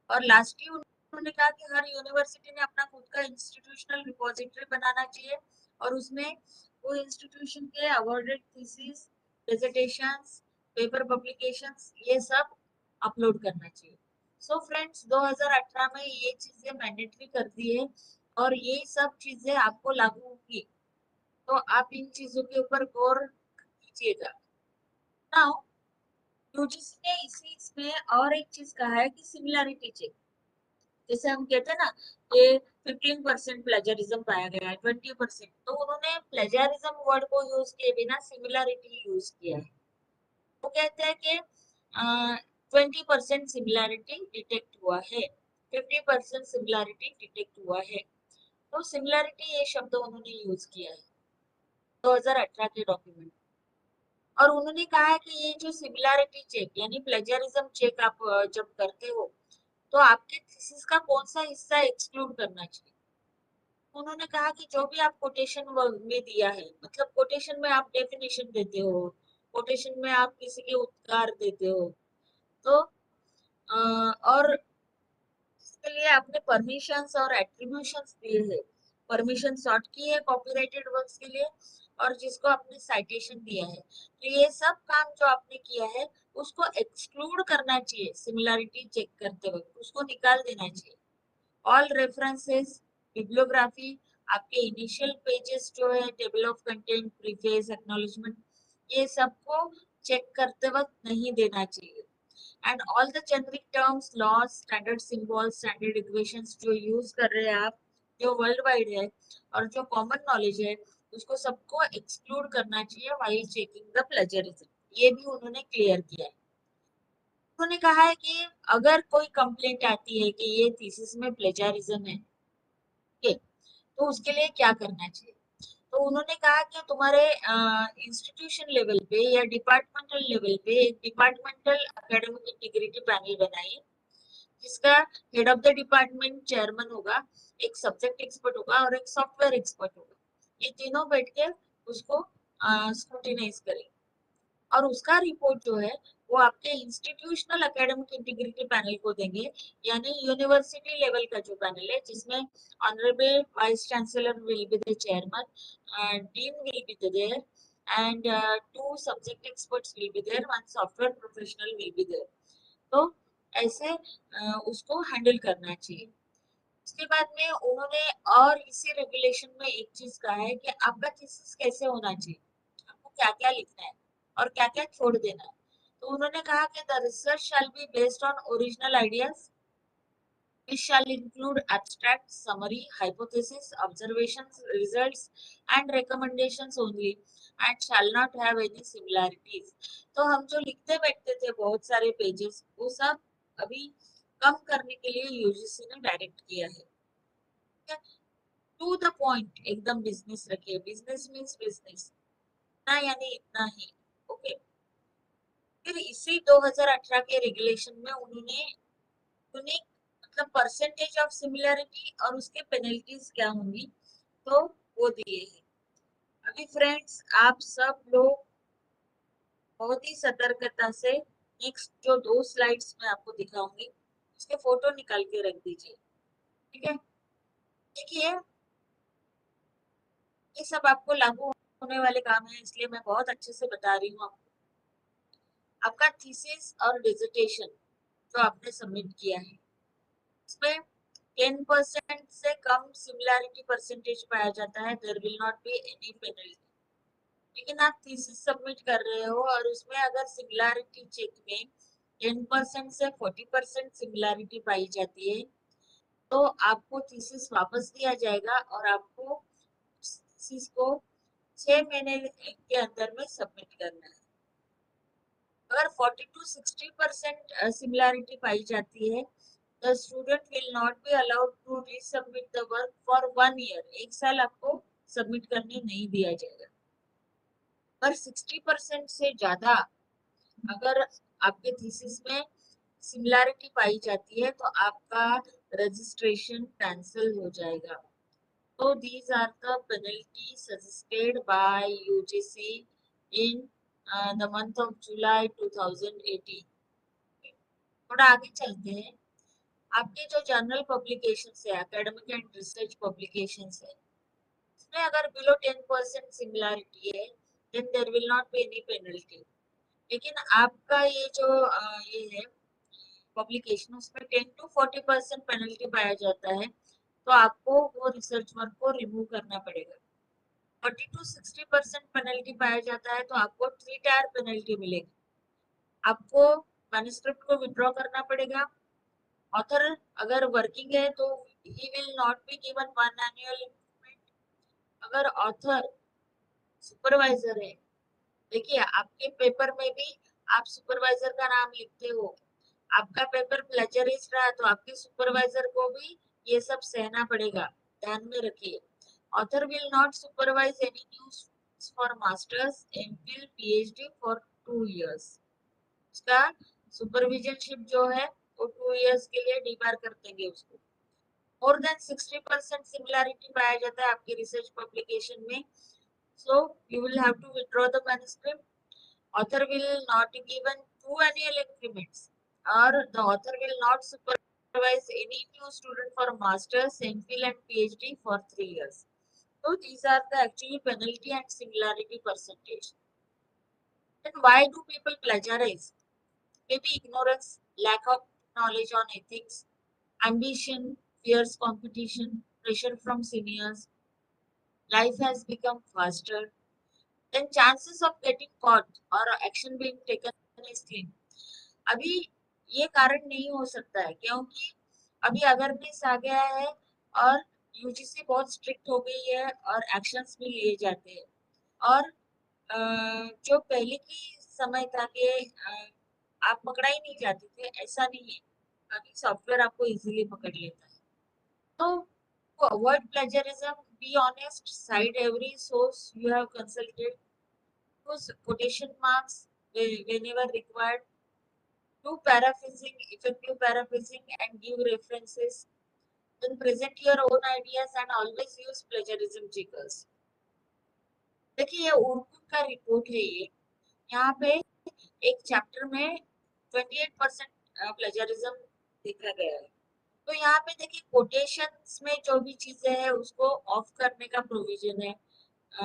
और लास्टली उन्होंने कहा कि हर यूनिवर्सिटी ने अपना खुद का इंस्टीट्यूशनल रिपोजिटरी बनाना चाहिए और उसमें वो इंस्टीट्यूशन के awarded thesis, presentations, paper publications ये सब अपलोड करना चाहिए। सो फ्रेंड्स 2018 में ये चीजें मैंडेटरी कर दी है और ये सब चीजें आपको लागू होगी, तो आप इन चीजों के ऊपर गौर कीजिएगा। नाउ यूजीसी ने इसी इसमें और एक चीज कहा है कि सिमिलैरिटी चेक। जैसे हम कहते हैं ना कि 15% प्लेजरिज्म पाया गया है, 20%, तो उन्होंने प्लेजरिज्म वर्ड को यूज किए बिना सिमिलैरिटी यूज किया है। वो कहते हैं कि 20% सिमिलैरिटी डिटेक्ट हुआ है, 50% सिमिलैरिटी डिटेक्ट हुआ है। तो सिमिलैरिटी ये शब्द उन्होंने यूज किया है 2018 के डॉक्यूमेंट। और उन्होंने कहा है कि ये जो सिमिलैरिटी चेक यानी प्लेजरिज्म चेक आप जब करते हो तो आपके थीसिस का कौन सा हिस्सा एक्सक्लूड करना चाहिए। उन्होंने कहा कि जो भी आप कोटेशन में दिया है, मतलब कोटेशन में आप डेफिनेशन देते हो, कोटेशन में आप किसी के उद्गार देते हो, तो और इसके लिए आपने परमिशंस और एट्रीब्यूशंस दिए हैं, परमिशन सॉर्ट की है कॉपीराइटेड वर्क्स के लिए और जिसको आपने साइटेशन दिया है, तो ये सब काम जो आपने किया है उसको एक्सक्लूड करना चाहिए सिमिलैरिटी चेक करते वक्त, उसको निकाल देना चाहिए। ऑल रेफरेंसेस, बिब्लियोग्राफी, आपके इनिशियल पेजेस जो है, table of content, preface, acknowledgement, ये सबको चेक करते वक्त नहीं देना चाहिए। And all the generic terms, laws, standard symbols, standard equations जो यूज कर रहे हैं आप, जो वर्ल्ड वाइड है और जो कॉमन नॉलेज है, उसको सबको एक्सक्लूड करना चाहिए व्हाइल चेकिंग द प्लेजरिज्म। ये भी उन्होंने क्लियर किया है। उन्होंने कहा है कि अगर कोई कंप्लेंट आती है कि ये थीसिस में प्लेजरिज्म है, ठीक है, तो उसके लिए क्या करना चाहिए। तो उन्होंने कहा कि तुम्हारे इंस्टीट्यूशन लेवल पे या डिपार्टमेंटल लेवल पे एक डिपार्टमेंटल एकेडमिक इंटीग्रिटी पैनल बनाइए, जिसका head of the department chairman होगा, एक सब्जेक्ट एक्सपर्ट होगा और एक सॉफ्टवेयर एक्सपर्ट होगा। ये तीनों बैठ के उसको स्क्रूटिनाइज करेंगे और उसका रिपोर्ट जो है वो आपके इंस्टीट्यूशनल एकेडमिक इंटीग्रिटी पैनल को देंगे, यानी यूनिवर्सिटी लेवल का जो पैनल है जिसमें honourable vice chancellor will be the chairman, dean will be there and two subject experts will be there, one software professional will be there. तो ऐसे उसको हैंडल करना चाहिए। उसके बाद में उन्होंने और इसी रेगुलेशन में एक चीज कहा है कि आपका थीसिस कैसे होना चाहिए, आपको क्या क्या लिखना है और क्या क्या छोड़ देना है। तो उन्होंने कहा कि the research shall be based on original ideas, it shall include abstract, summary, hypothesis, observations, results, and recommendations only, and shall not have any similarities. तो हम जो लिखते बैठते थे बहुत सारे पेजेस, वो सब अभी कम करने के लिए यूजीसी ने डायरेक्ट किया है। टू द पॉइंट एकदम बिजनेस रखिए, बिजनेस मीन्स बिजनेस, ना यानी इतना ही, ओके। फिर इसी 2018 के रेगुलेशन में उन्होंने यूनिक मतलब परसेंटेज ऑफ सिमिलैरिटी और उसके पेनल्टीज क्या होंगी तो वो दिए हैं। अभी फ्रेंड्स आप सब लोग बहुत ही सतर्कता से नेक्स्ट जो 2 स्लाइड्स में आपको दिखाऊंगी उसके फोटो निकाल के रख दीजिए, ठीक है। देखिए ये सब आपको लागू होने वाले काम है, इसलिए मैं बहुत अच्छे से बता रही हूँ आपको। आपका थीसिस और डिसर्टेशन जो आपने सबमिट किया है इसमें 10% से कम सिमिलैरिटी परसेंटेज पाया जाता है, there will not be any penalty. लेकिन आप थीसिस सबमिट कर रहे हो और उसमें अगर सिमिलैरिटी चेक में 10% से 40% सिमिलैरिटी पाई जाती है तो आपको थीसिस वापस दिया जाएगा और आपको थीसिस को 6 महीने के अंदर में सबमिट करना है। अगर 40 to 60% सिमिलैरिटी पाई जाती है the student will not be allowed to resubmit the work for 1 year। 1 साल आपको सबमिट करने नहीं दिया जाएगा। पर 60% से ज्यादा अगर आपके थीसिस में सिमिलैरिटी पाई जाती है तो आपका रजिस्ट्रेशन कैंसिल हो जाएगा। तो these are the penalties suggested by UGC in the month of July 2018। थोड़ा आगे चलते हैं। आपके जो जर्नल पब्लिकेशन है, एकेडमिक एंड रिसर्च पब्लिकेशन है, उसमें अगर बिलो 10% सिमिलैरिटी है then there will not be any penalty. लेकिन आपका ये जो ये है पब्लिकेशन उसमें 10 to 40% पेनल्टी पाया जाता है तो आपको वो रिसर्च वर्क को रिमूव करना पड़ेगा। 40 to 60% पेनल्टी पाया जाता है तो आपको 3 टायर पेनल्टी मिलेगी। आपको मैन्युस्क्रिप्ट को विड्रॉ करना पड़ेगा। ऑथर अगर वर्किंग है तो he will not be given 1 annual increment. अगर ऑथर सुपरवाइजर है, देखिए आपके पेपर में भी आप सुपरवाइजर का नाम लिखते हो, आपका पेपर प्लेजरिस्ट रहा तो आपके सुपरवाइजर को भी ये सब सहना पड़ेगा, ध्यान में रखिए। Author will not supervise any new students for masters MPhil PhD for 2 years. उसका सुपरविजनशिप जो है वो 2 इयर्स के लिए डीबार कर देंगे उसको। मोर देन 60% सिमिलैरिटी पाया जाता है आपके रिसर्च पब्लिकेशन में, so you will have to withdraw the manuscript। Author will not given 2 annual increments or the author will not supervise any new student for masters, MPhil and PhD for 3 years। So these are the actually penalty and similarity percentage। Then why do people plagiarize? Maybe ignorance, lack of knowledge on ethics, ambition, fierce competition, pressure from seniors, life has become faster, then chances of getting caught or action being taken is slim। अभी ये कारण नहीं हो सकता है क्योंकि अभी awareness आ गया है और यूजीसी बहुत स्ट्रिक्ट हो गई है और एक्शंस भी लिए जाते हैं। और जो पहले की समय था कि आप पकड़ा ही नहीं जाते थे, ऐसा नहीं है। अभी सॉफ्टवेयर आपको इजीली पकड़ लेता है। तो to avoid plagiarism, be honest, cite every source you have consulted, use quotation marks whenever required, do paraphrasing, effective paraphrasing, and give references. Then present your own ideas and always use plagiarism checkers। देखिए ये उर्दू का report है ये, यहाँ पे एक chapter में 28% plagiarism देखा गया है। तो यहाँ पे देखिए कोटेशंस में जो भी चीजें हैं उसको ऑफ करने का प्रोविजन है,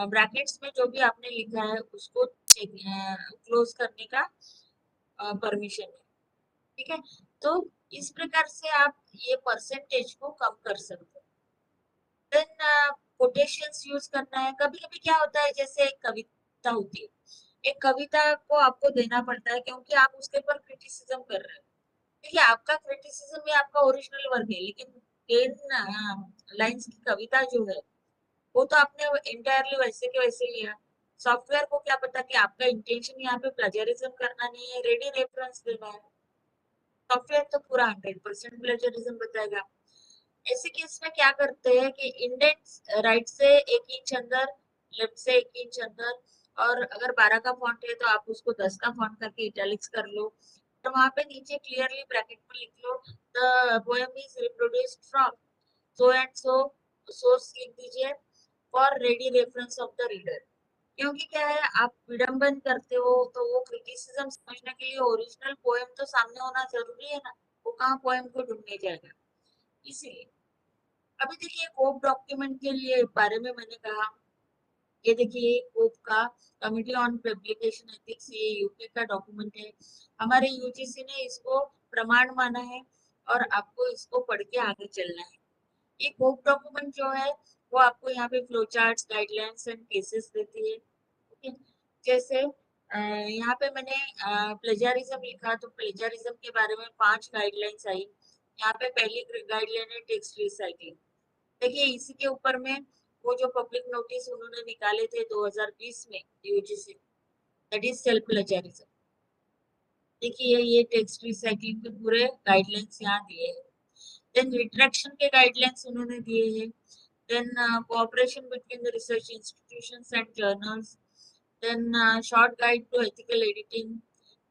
ब्रैकेट्स में जो भी आपने लिखा है उसको क्लोज करने का परमिशन है, ठीक है। तो इस प्रकार से आप ये परसेंटेज को कम कर सकते हो। देन कोटेशंस यूज करना है। कभी कभी क्या होता है जैसे एक कविता होती है, एक कविता को आपको देना पड़ता है क्योंकि आप उसके ऊपर क्रिटिसिज्म कर रहे हो। देखिए आपका क्रिटिसिज्म भी आपका ओरिजिनल वर्क है लेकिन 10 लाइंस की कविता जो है वो तो आपने इंटायरली वैसे के वैसे लिया। सॉफ्टवेयर को क्या पता कि आपका इंटेंशन यहाँ पे प्लेजरिज्म करना नहीं है, रेडी रेफरेंस देना है। सॉफ्टवेयर तो पूरा 100% प्लेजरिज्म बताएगा। ऐसे केस में क्या करते हैं कि इंडेंट राइट से 1 इंच अंदर, लेफ्ट से 1 इंच अंदर और अगर 12 का फॉन्ट है तो आप उसको 10 का फॉन्ट करके इटैलिक्स कर लो, और वहां पे नीचे क्लियरली ब्रैकेट में लिख लो the poem is reproduced from so and so source, लिख दीजिए for ready reference of the reader. क्योंकि क्या है, आप विडंबन करते हो तो वो क्रिटिसिज्म समझने के लिए ओरिजिनल पोएम तो सामने होना जरूरी है ना, वो कहाँ पोएम को ढूंढने जाएगा। इसीलिए अभी देखिए कोप डॉक्यूमेंट के लिए बारे में मैंने कहा, ये देखिए कोप का कमिटी ऑन पब्लिकेशन एथिक्स, ये यूके का डॉक्यूमेंट है। हमारे यूजीसी ने इसको प्रमाण माना है और आपको इसको पढ़ के आगे चलना है। ये कोप डॉक्यूमेंट जो है वो आपको यहाँ पे flow charts, guidelines and cases देती है। ओके, जैसे यहाँ पे मैंने प्लेजरिज्म लिखा, तो प्लेजरिज्म के बारे में 5 गाइडलाइंस आई। यहाँ पे पहली गाइडलाइन है टेक्स्ट रिसाइक्लिंग। देखिए इसी के ऊपर में वो जो पब्लिक नोटिस उन्होंने निकाले थे 2020 में UGC, that is self plagiarism. देखिए ये टेक्स्ट रिसाइक्लिंग के पूरे गाइडलाइंस यहाँ दिए हैं। देन रिट्रैक्शन के गाइडलाइंस उन्होंने दिए हैं। Then cooperation between the research institutions and journals, then short guide to ethical editing,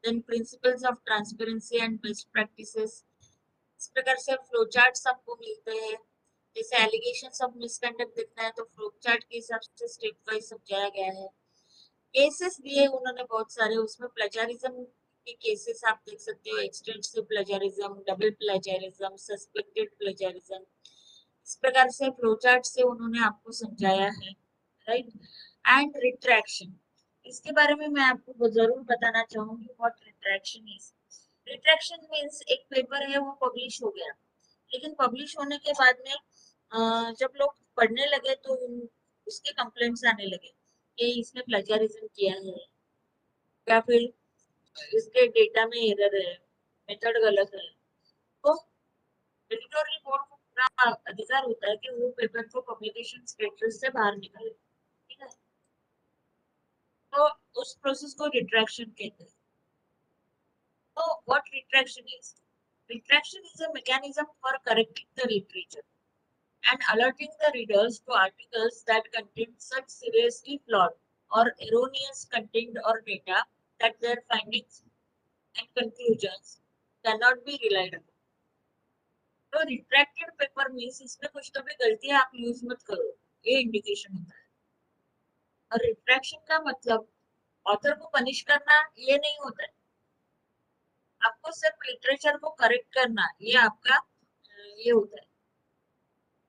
then principles of transparency and best practices. इस प्रकार से फ्लो चार्ट्स आपको मिलते हैं। जैसे एलिगेशंस ऑफ मिसकंडक्ट दिखता है तो फ्लो चार्ट के हिसाब से स्टेप वाइज समझाया गया है। केसेस दिए उन्होंने बहुत सारे, उसमें प्लेजरिज्म के केसेस आप देख सकते हो, extensive plagiarism, double plagiarism, suspected plagiarism. इस प्रकार से फ्लो चार्ट से उन्होंने आपको समझाया है, राइट। एंड रिट्रैक्शन, इसके बारे में मैं आपको जरूर बताना चाहूंगी what retraction is. Retraction means एक पेपर है वो पब्लिश हो गया, लेकिन पब्लिश होने के बाद में जब लोग पढ़ने लगे तो उसके कंप्लेंट्स आने लगे कि इसने प्लेजरिज्म किया है, या फिर इसके डेटा में एरर है, मेथड गलत है। तो एडिटोरियल बोर्ड को पूरा अधिकार होता है कि वो पेपर को पब्लिकेशन स्टेटस से बाहर निकाले, ठीक है। तो उस प्रोसेस को रिट्रैक्शन कहते हैं। तो what retraction is? Retraction is a mechanism for correcting the literature and alerting the readers to articles that contain such seriously flawed or erroneous content or data that their findings and conclusions cannot be relied upon. तो retracted paper means इसमें कुछ तो भी गलती है, आप use मत करो, ये इंडिकेशन होता है। और रिट्रैक्शन का मतलब ऑथर को पनिश करना ये नहीं होता है, आपको सिर्फ लिटरेचर को करेक्ट करना, ये आपका ये होता है,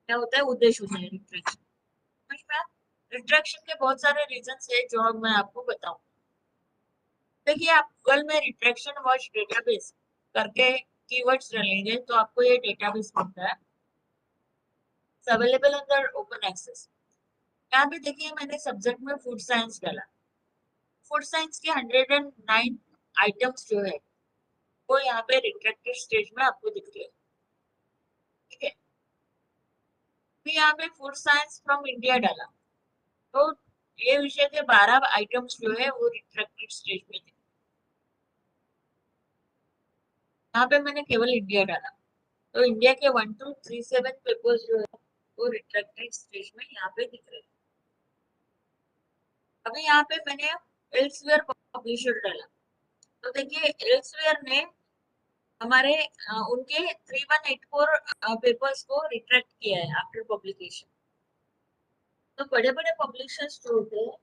क्या होता है, उद्देश्य होता है रिट्रैक्शन। समझ में आया? रिट्रैक्शन के बहुत सारे रीजंस है जो अब मैं आपको बताऊं। देखिए आप गूगल में रिट्रैक्शन वॉच डेटाबेस करके कीवर्ड्स डालेंगे तो आपको ये डेटाबेस मिलता है, अवेलेबल अंडर ओपन एक्सेस। यहाँ पे देखिए मैंने सब्जेक्ट में फूड साइंस डाला, फूड साइंस के 109 आइटम्स जो है वो यहाँ पे रिट्रैक्टेड स्टेज में आपको दिख रहे हैं, ठीक है। फिर यहाँ पे फूड साइंस फ्रॉम इंडिया डाला, तो ये विषय के 12 आइटम्स जो है वो रिट्रैक्टेड स्टेज में थे। यहाँ पे मैंने केवल इंडिया डाला, तो इंडिया के 1 to 37 पेपर्स जो है वो रिट्रैक्टेड स्टेज में यहाँ पे दिख रहे हैं। अभी यहाँ पे मैंने एल्सवेयर पब्लिशर डाला, तो देखिए एल्सवेयर ने हमारे उनके 3184 पेपर्स को रिट्रैक्ट किया है आफ्टर पब्लिकेशन। तो बड़े बड़े पब्लिशर्स जो होते हैं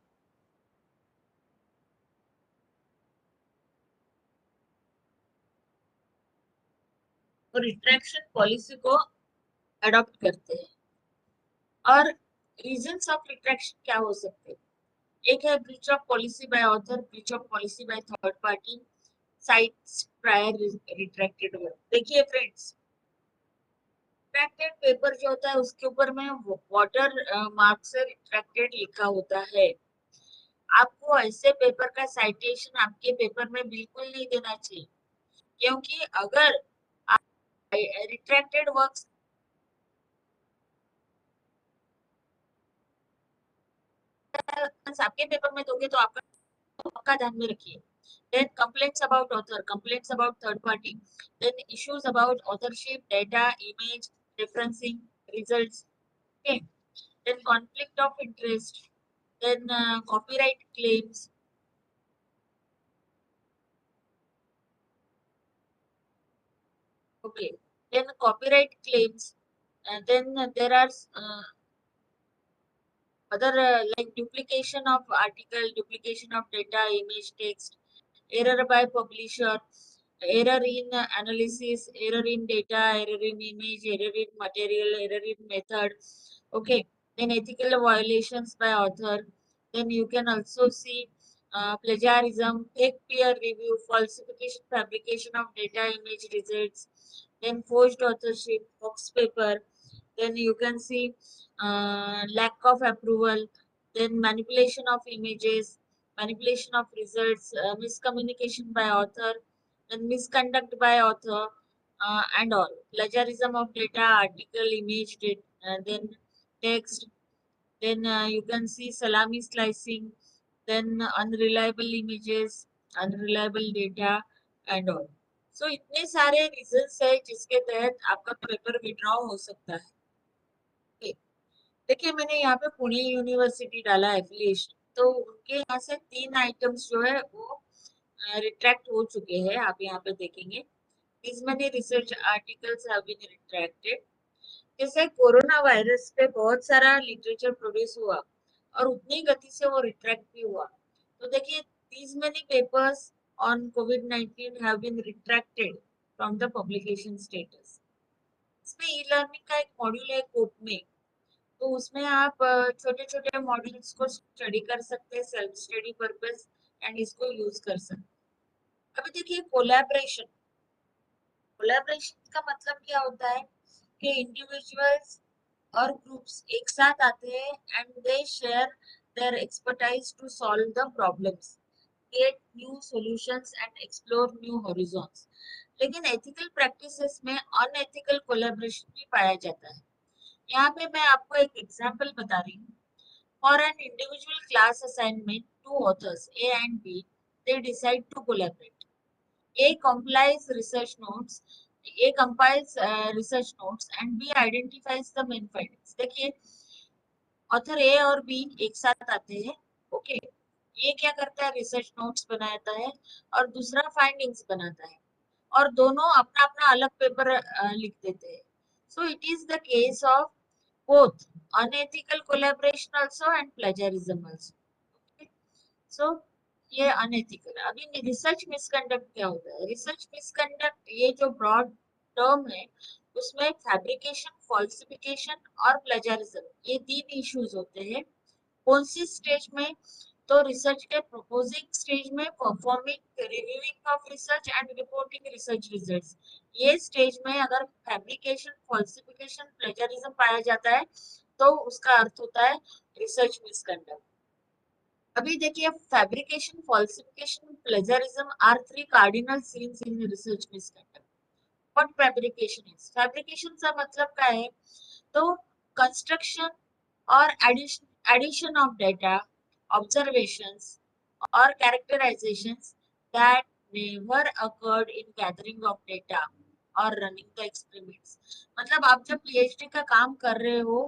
वो रिट्रैक्शन पॉलिसी को अडॉप्ट करते हैं। और रीजंस ऑफ रिट्रैक्शन क्या हो सकते हैं? एक है breach of policy by author, breach of policy by third party, sites prior retracted work. देखिए फ्रेंड्स, रिट्रैक्टेड पेपर जो होता है उसके ऊपर में वाटर मार्क से रिट्रैक्टेड लिखा होता है। आपको ऐसे पेपर का साइटेशन आपके पेपर में बिल्कुल नहीं देना चाहिए, क्योंकि अगर रिट्रैक्टेड वर्क्स आपके पेपर में दोगे तो आपका ध्यान में रखिए। Then complaints about author, complaints about third party, then issues about authorship, data, image, referencing, results. Okay. Then conflict of interest. then copyright claims. Okay, then copyright claims, and then there are other like duplication of article, duplication of data, image, text, error by publisher, error in analysis, error in data, error in image, error in material, error in method. Okay, then ethical violations by author. Then you can also see plagiarism, fake peer review, falsification, fabrication of data, image results, then forged authorship, box paper. Then you can see lack of approval, then manipulation of images, manipulation of results, miscommunication by author, and misconduct by author, and all. Plagiarism of data, article, image, then text. Then you can see salami slicing, then unreliable images, unreliable data, and all. So इतने सारे reasons है जिसके तहत आपका paper withdraw हो सकता है. Okay. देखिए मैंने यहाँ पे पुणे यूनिवर्सिटी डाला एफिलिएशन, तो उनके यहाँ से 3 आइटम्स जो है वो रिट्रैक्ट हो चुके हैं. आप यहाँ पे देखेंगे these many research articles have been retracted. जैसे कोरोना वायरस पे बहुत सारा लिटरेचर प्रोड्यूस हुआ और उतनी गति से वो रिट्रैक्ट भी हुआ. तो देखिए these many papers on COVID-19 have been retracted from the publication status. इसमें ई लर्निंग का एक मॉड्यूल है कोप में, तो उसमें आप छोटे छोटे मॉड्यूल्स को स्टडी कर सकते हैं सेल्फ स्टडी पर्पस एंड इसको यूज कर सकते हैं. अभी देखिए कोलैबोरेशन. कोलैबोरेशन का मतलब क्या होता है कि इंडिविजुअल्स और ग्रुप्स एक साथ आते हैं and they share their expertise to solve the problems, create new solutions and explore new horizons. लेकिन एथिकल प्रैक्टिसेस में अनएथिकल कोलैबोरेशन भी पाया जाता है. यहाँ पे मैं आपको एक एग्जांपल बता रही हूँ. For an individual class assignment, two authors, A and B, they decide to collaborate. A compiles research notes, A compiles research notes, and B identifies the main findings. देखिए, ऑथर ए और बी एक साथ आते हैं. Okay, ये क्या करता है, रिसर्च नोट्स बनाता है और दूसरा फाइंडिंग्स बनाता है और दोनों अपना अपना अलग पेपर लिख देते हैं. So it is the case of both unethical collaboration also and plagiarism also. Okay? So ये अनएथिकल. अभी रिसर्च मिसकंडक्ट क्या होता है? रिसर्च मिसकंडक्ट ये जो ब्रॉड टर्म है उसमें फैब्रिकेशन, फॉल्सिफिकेशन और प्लेजरिज्म ये 3 इश्यूज होते हैं. कौन सी स्टेज में? तो रिसर्च के प्रपोजिंग स्टेज में, performing, reviewing of research and reporting research results. ये स्टेज में अगर फैब्रिकेशन, फॉल्सिफिकेशन, प्लेजरिज्म पाया जाता है तो उसका अर्थ होता है रिसर्च मिसकंडक्ट. अभी देखिए fabrication, falsification, plagiarism are 3 cardinal sins in research misconduct. What fabrication is? Fabrication का मतलब क्या है? तो कंस्ट्रक्शन और addition of data, observations or characterizations that never occurred in gathering of data or running the experiments. मतलब आप जब PhD का काम कर रहे हो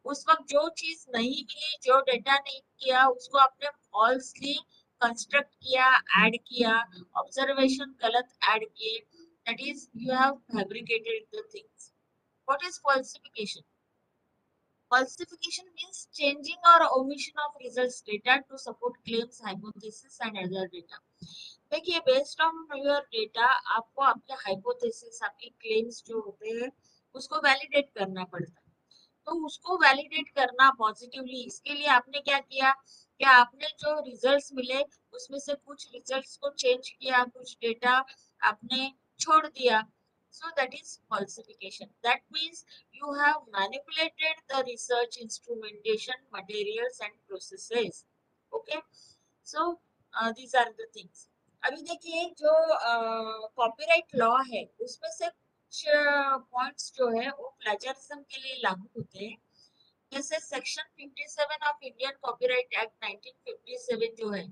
उस वक्त जो चीज नहीं मिली, जो डेटा नहीं किया, उसको आपने फॉल्सली कंस्ट्रक्ट किया, ऐड किया, ऑब्जर्वेशन गलत ऐड किए, that is you have fabricated the things. What is falsification? Falsification means changing or omission of results data to support claims, hypothesis and other data. देखिए based on your data आपको आपके hypothesis, आपके claims जो होते हैं उसको validate करना पड़ता है. तो उसको वैलिडेट करना पॉजिटिवली, इसके लिए आपने क्या किया कि आपने जो रिजल्ट्स मिले उसमें से कुछ रिजल्ट्स को चेंज किया, कुछ डेटा आपने छोड़ दिया. So that is falsification. That means you have manipulated the research instrumentation, materials and processes. Okay. So these are the things. अभी देखिए जो कॉपीराइट लॉ है उसमें से कुछ पॉइंट्स जो है वो प्लेजरिज्म के लिए लागू होते हैं. जैसे section 57 of Indian copyright act 1957 जो है,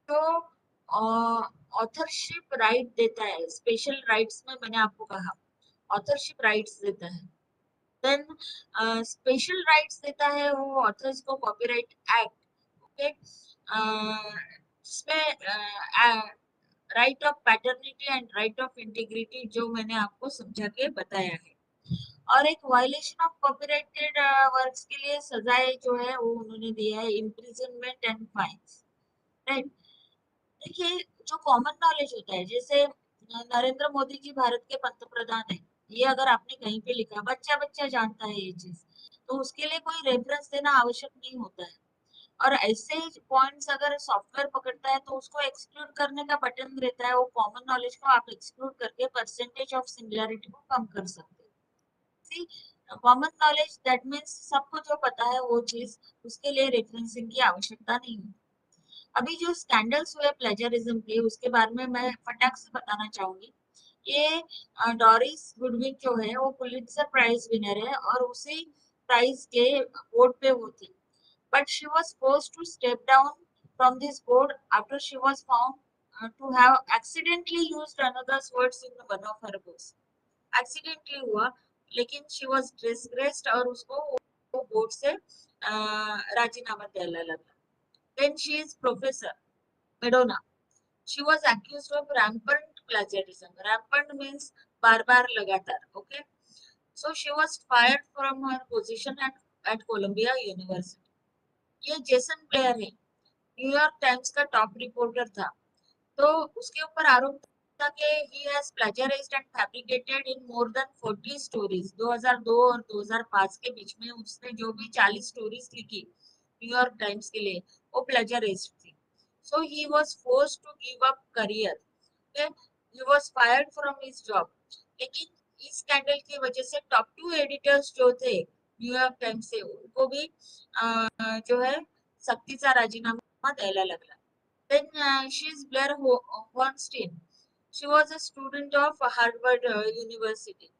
तो ऑथरशिप राइट देता है. स्पेशल राइट्स में मैंने आपको कहा ऑथरशिप राइट्स देता है. देन स्पेशल राइट्स देता है वो ऑथर्स को कॉपीराइट एक्ट, ओके, जिसमें right of paternity and right of integrity जो मैंने आपको समझा के बताया है। और एक वायलेशन ऑफ कॉपीराइटेड वर्क्स के लिए सजाए जो है वो उन्होंने दिया है इम्प्रिजनमेंट एंड फाइन्स, राइट। देखिए जो कॉमन नॉलेज होता है, जैसे नरेंद्र मोदी जी भारत के पंतप्रधान है, ये अगर आपने कहीं पे लिखा, बच्चा बच्चा जानता है ये चीज, तो उसके लिए कोई रेफरेंस देना आवश्यक नहीं होता है। और ऐसे पॉइंट्स अगर सॉफ्टवेयर पकड़ता है तो उसको एक्सक्लूड करने का बटन रहता है, वो कॉमन नॉलेज को आप एक्सक्लूड करके परसेंटेज ऑफ सिमिलैरिटी को कम कर सकते हैं। सी, कॉमन नॉलेज दैट मीन्स सबको जो पता है वो चीज, उसके लिए रेफरेंसिंग की आवश्यकता नहीं है। अभी जो स्कैंडल्स हुए प्लेजरिज्म के, उसके बारे में मैं फटाक से बताना चाहूंगी। ये डॉरिस गुडविन जो है वो पुलित्जर प्राइज विनर है और उसी प्राइज के बोर्ड पे वो थी, but she was forced to step down from this board after she was found to have accidentally used another's words in one of her books. Accidentally हुआ, लेकिन she was disgraced और उसको वो board से राजीनामा देना लगा। Then she is Professor Madonna. She was accused of rampant plagiarism. Rampant means बार बार लगातार, okay? So she was fired from her position at Columbia University. ये जेसन प्लेयर है, न्यूयॉर्क टाइम्स का टॉप रिपोर्टर था, तो उसके ऊपर आरोप था कि he has plagiarized and fabricated in more than 40 stories। 2002 और 2005 के बीच में उसने जो भी 40 स्टोरीज लिखी न्यूयॉर्क टाइम्स के लिए, वो प्लेजरिस्ट थी। So he was forced to give up career। Okay? He was fired from his job। लेकिन इस स्कैंडल की वजह से टॉप 2 एडिटर्स जो थे न्यूयॉर्क टाइम्स से, उनको भी जो है सक्तीचा राजीनामा द्यायला लागला। Then she is Blair Hornstein. She was a student of Harvard University.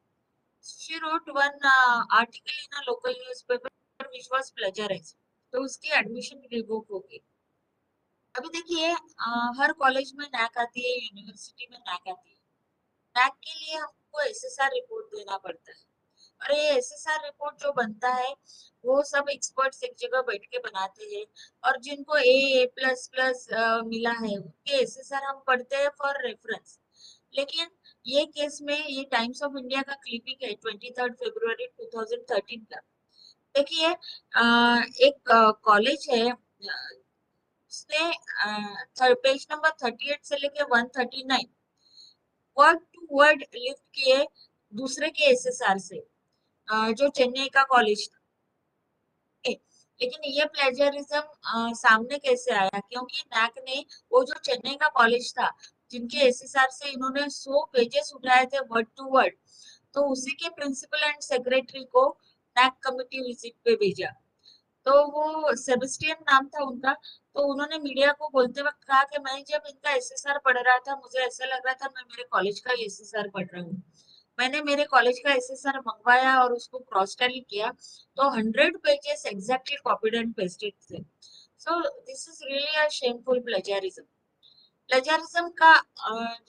She wrote one article in a local newspaper which was plagiarized। तो उसकी एडमिशन रिवोक हो गई। अभी देखिए हर कॉलेज में नैक आती है, यूनिवर्सिटी में नैक आती है। नैक के लिए हमको एसएसआर रिपोर्ट देना पड़ता है, और ये एसएसआर रिपोर्ट जो बनता है वो सब एक्सपर्ट्स एक जगह बैठ के बनाते हैं, और जिनको ए प्लस प्लस मिला है उनके एसएसआर हम पढ़ते हैं फॉर रेफरेंस। लेकिन ये केस में ये टाइम्स ऑफ इंडिया का क्लिपिंग है 23 फरवरी 2013 का। देखिए एक कॉलेज है, उसने पेज नंबर 38 से लेके 139 वर्ड टू वर्ड लिफ्ट किए दूसरे के एसएसआर से, जो चेन्नई का कॉलेज था। लेकिन ये प्लेजरिज्म सामने कैसे आया, क्योंकि नैक ने वो जो चेन्नई का कॉलेज था जिनके एसएसआर से इन्होंने 100 पेजेस उठाए थे वर्ड टू वर्ड, तो उसी के प्रिंसिपल एंड सेक्रेटरी को नैक कमिटी विजिट पे भेजा। तो वो सेबेस्टियन नाम था उनका, तो उन्होंने मीडिया को बोलते वक्त कहा कि मैं जब इनका एसएसआर पढ़ रहा था मुझे ऐसा लग रहा था मैं मेरे कॉलेज का एसएसआर पढ़ रहा हूँ। मैंने मेरे कॉलेज का एसएसआर मंगवाया और उसको क्रॉस टैली किया, तो 100 pages exactly copied and pasted थे। So this is really a shameful plagiarism. Plagiarism का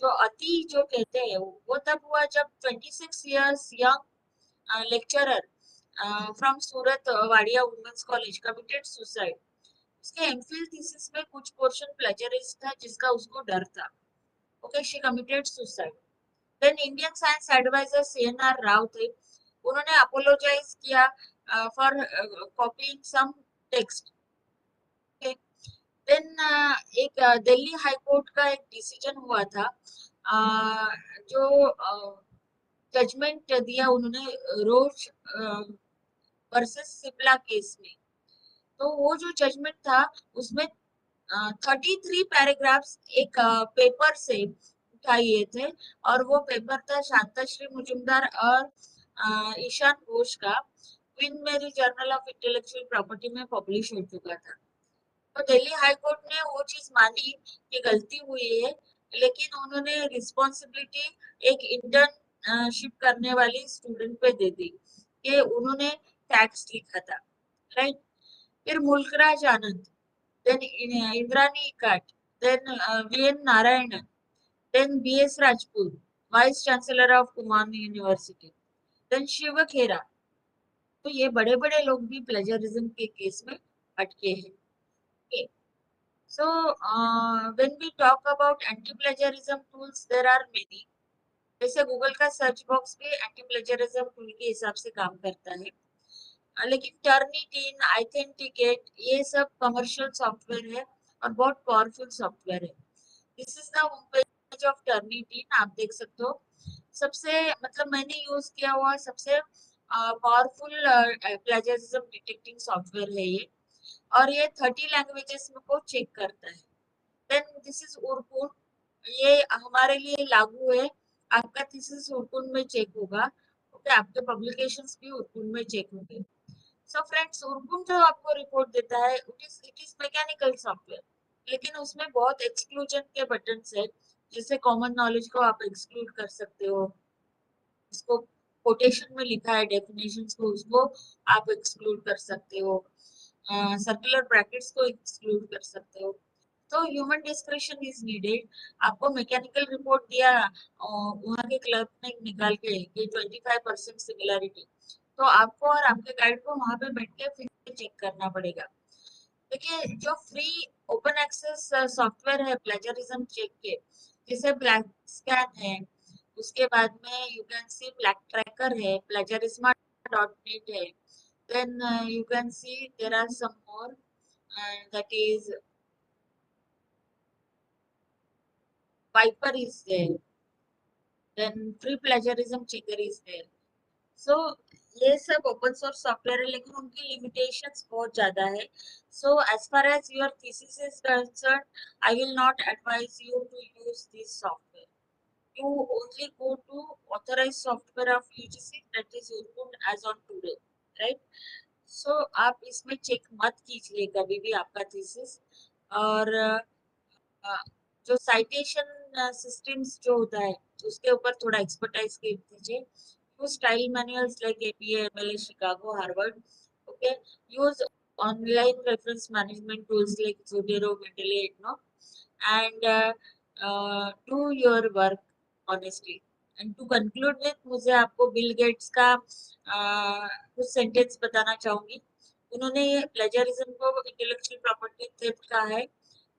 जो अति जो कहते हैं वो तब हुआ जब 26 years young lecturer from Surat Wadia women's college committed suicide. उसके एमफिल थीसिस में कुछ पोर्शन प्लेजरिस्ट था जिसका उसको डर था। Okay, she committed suicide. Then Indian science adviser CNR Rao थे, उन्होंने अपोलोजाइज किया for copying some text. Then एक दिल्ली हाई कोर्ट का एक डिसीजन हुआ था, जो जजमेंट दिया उन्होंने रोज वर्सेस सिप्ला केस में। तो वो जो जजमेंट था उसमें 33 पैराग्राफ्स एक पेपर से उठाए थे, और वो पेपर था शांताश्री मुजुमदार और ईशान घोष का, क्वीन मेरी जर्नल ऑफ इंटेलेक्चुअल प्रॉपर्टी में पब्लिश हो चुका था। तो दिल्ली हाई कोर्ट ने वो चीज मानी कि गलती हुई है, लेकिन उन्होंने रिस्पॉन्सिबिलिटी एक इंटर्नशिप करने वाली स्टूडेंट पे दे दी कि उन्होंने टैक्स लिखा था, राइट। फिर मुल्कराज आनंद, then Indrani Kat, then V.N. Narayanan, then B.S. Rajput, Vice Chancellor of Kumaon University, then Shiva Khera, तो ये बड़े बड़े लोग भी प्लेजरिज्म के केस में अटके हैं. Okay. So, when we talk about anti-plagiarism tools, there are many. जैसे गूगल का सर्च बॉक्स भी एंटी प्लेजरिज्म टूल के हिसाब से काम करता है. लेकिन टर्निटिन, ऑथेंटिकेट ये सब कमर्शियल सॉफ्टवेयर है और बहुत पावरफुल सॉफ्टवेयर है. This is the home page of Turnitin. आप देख सकते हो. सबसे मतलब मैंने यूज किया हुआ सबसे पावरफुल प्लेजरिज्म डिटेक्टिंग सॉफ्टवेयर है ये. और ये 30 लैंग्वेजेस में को चेक करता है. Then this is Urkund. ये हमारे लिए लागू है. आपका थीसिस उर्कून में चेक होगा. ओके, आपके पब्लिकेशंस भी उर्कून में चेक होंगे. सो फ्रेंड्स, उर्कून जो आपको रिपोर्ट देता है इट इज मैकेनिकल सॉफ्टवेयर, लेकिन उसमें बहुत एक्सक्लूजन के बटन्स है. जैसे कॉमन नॉलेज को आप एक्सक्लूड कर सकते हो. इसको कोटेशन में लिखा है डेफिनेशंस को, उसको आप एक्सक्लूड कर सकते हो. सर्कुलर ब्रैकेट्स को एक्सक्लूड कर सकते हो. तो ह्यूमन डिस्क्रिप्शन इज नीडेड. आपको मैकेनिकल रिपोर्ट दिया वहाँ के क्लर्क ने निकाल के 25% सिमिलैरिटी, तो आपको और आपके गाइड को वहाँ पे बैठ के फिर चेक करना पड़ेगा. देखिए, जो फ्री ओपन एक्सेस सॉफ्टवेयर है प्लेजरिज्म चेक के, जैसे ब्लैक स्कैन है, उसके बाद में you can see black tracker है, प्लेजरिज्मा .net है. Then you can see there are some more, that is Viper is there. Then free plagiarism checker is there. So ये सब ओपन सोर्स सॉफ्टवेयर है, लेकिन उनकी लिमिटेशंस बहुत ज्यादा है. So as far as your thesis is concerned, I will not advise you to use this software. You only go to authorized software of UGC, that is Urkund as on today, right? So आप इसमें check मत कीजिए कभी भी आपका thesis. और जो citation systems जो होता है उसके ऊपर थोड़ा एक्सपर्टाइज कीजिए. Use style manuals like APA, MLA, Chicago, Harvard. Okay, use online reference management tools like Zotero, Mendeley, Etno, and do your work honestly. And to conclude with, मुझे आपको बिल गेट्स का कुछ सेंटेंस बताना चाहूंगी. उन्होंने ये plagiarism को intellectual property theft कहा है.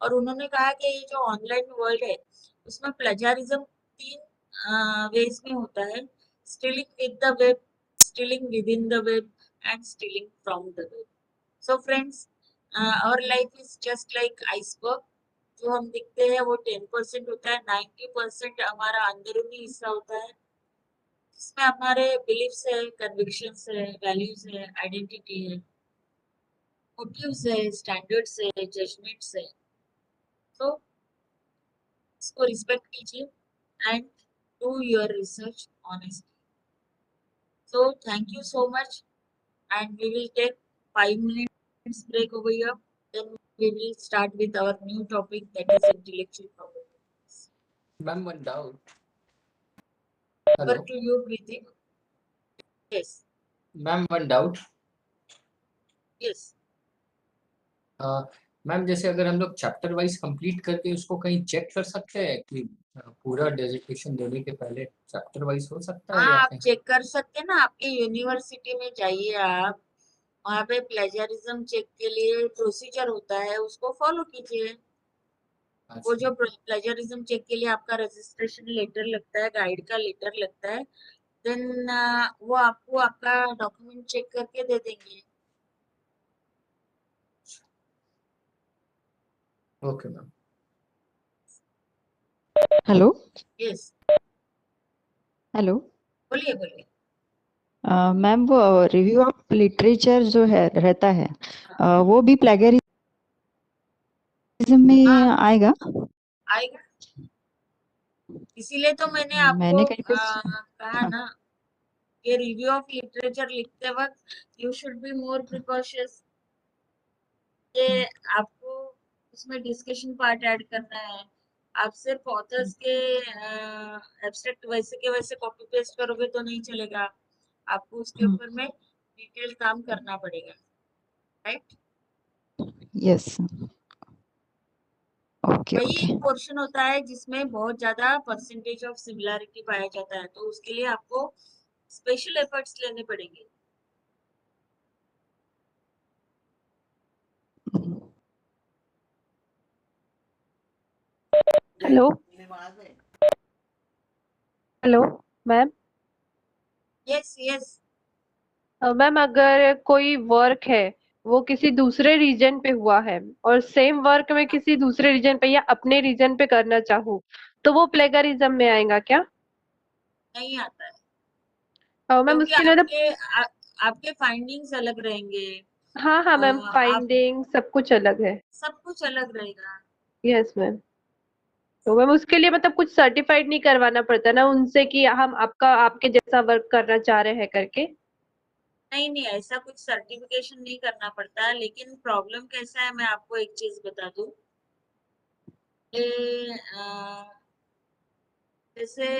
और उन्होंने कहा कि ये जो ऑनलाइन वर्ल्ड है उसमें प्लेजरिज्म 3 वेज में होता है. Stealing with the web, stealing within the web, and stealing from the web. So friends, our life is just like iceberg. जो हम दिखते हैं वो 10% होता है, 90% हमारा अंदरूनी हिस्सा होता है, जिसमें हमारे बिलीफ्स है, कन्विक्शंस है, वैल्यूज है, आइडेंटिटी है, मोटिव्स है, स्टैंडर्ड्स है, जजमेंट्स है. तो इसको रिस्पेक्ट कीजिए and do your research honestly. So thank you so much, and we will take 5 minutes break over here. Then we will start with our new topic, that is intellectual property. Ma'am, one doubt. Over Hello. to you, Preeti. Yes, Ma'am, one doubt. yes. Ma'am, जैसे अगर हम लोग chapter wise complete करके उसको कहीं check कर सकते हैं कि पूरा डेजिग्नेशन देने के पहले चैप्टर वाइज हो सकता है हाँ, या आप कहीं? चेक कर सकते हैं ना. आपके यूनिवर्सिटी में जाइए आप, वहाँ पे प्लेजरिज्म चेक के लिए प्रोसीजर होता है, उसको फॉलो कीजिए. वो अच्छा. जो प्लेजरिज्म चेक के लिए आपका रजिस्ट्रेशन लेटर लगता है, गाइड का लेटर लगता है, देन वो आपको आपका डॉक्यूमेंट चेक करके दे देंगे. Okay ma'am. Hello yes, hello बोलिए बोलिए. मैम, वो रिव्यू ऑफ लिटरेचर जो है रहता है, हाँ, वो भी प्लेगरिज्म में हाँ, आएगा? आएगा. इसीलिए तो मैंने आपको मैंने कहीं पे कहा हाँ, ना, ये रिव्यू ऑफ लिटरेचर लिखते वक्त you should be more precocious. ये आपको उसमें डिस्कशन पार्ट ऐड करना है. आप सिर्फ ऑथर्स के एब्स्ट्रैक्ट वैसे के वैसे कॉपी पेस्ट करोगे तो नहीं चलेगा. आपको उसके ऊपर में डिटेल काम करना पड़ेगा, राइट? यस, ओके वही ओके. एक पोर्शन होता है जिसमें बहुत ज्यादा परसेंटेज ऑफ सिमिलैरिटी पाया जाता है, तो उसके लिए आपको स्पेशल एफर्ट्स लेने पड़ेंगे. Hello hello ma'am. Yes, yes. Ma'am अगर कोई वर्क है वो किसी दूसरे रीजन पे हुआ है और सेम वर्क में किसी दूसरे रीजन पे या अपने रीजन पे करना चाहूँ तो वो प्लेगरिज्म में आएगा क्या? नहीं आता है मैम क्योंकि उसके लिए तो आपके फाइंडिंग्स अलग रहेंगे। हाँ मैम आप फाइंडिंग सब कुछ अलग है। सब कुछ अलग रहेगा। Yes ma'am. तो मैम उसके लिए मतलब कुछ सर्टिफाइड नहीं करवाना पड़ता ना उनसे कि हम आपके जैसा वर्क करना चाह रहे हैं करके? नहीं नहीं, ऐसा कुछ सर्टिफिकेशन नहीं करना पड़ता, लेकिन प्रॉब्लम कैसा है मैं आपको एक चीज बता दूं। ये जैसे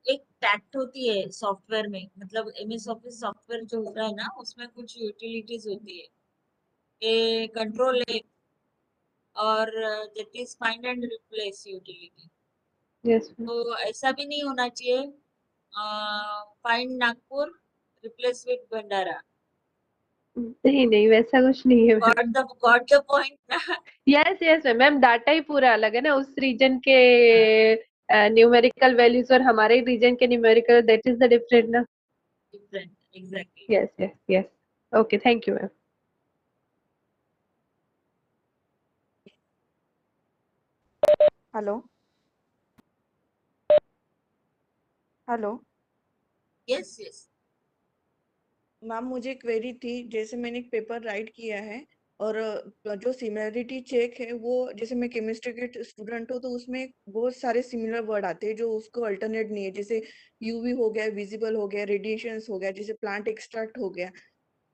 एक टैक्ट होती है सॉफ्टवेयर में, मतलब एमएस ऑफिस सॉफ्टवेयर जो होता है ना, उसमें कुछ यूटिलिटीज होती है, ये कंट्रोल है और that is find and replace utility. Yes ma'am. तो ऐसा भी नहीं होना चाहिए find Nagpur replace with Bhandara. नहीं नहीं वैसा कुछ नहीं है मैम। गॉट द पॉइंट ना। Yes yes ma'am. Ma'am data ही पूरा अलग है ना उस रीजन के न्यूमेरिकल वैल्यूज और हमारे रीजन के numerical that is the different ना। Different, exactly. Yes yes yes. Okay thank you ma'am. Hello hello yes yes. Ma'am, मुझे क्वेरी थी। जैसे मैंने एक पेपर राइट किया है और जो सिमिलरिटी चेक है वो, जैसे मैं केमिस्ट्री के स्टूडेंट हूँ तो उसमें बहुत सारे सिमिलर वर्ड आते हैं जो उसको अल्टरनेट नहीं है। जैसे यूवी हो गया, विजिबल हो गया, रेडिएशंस हो गया, जैसे प्लांट एक्सट्रैक्ट हो गया।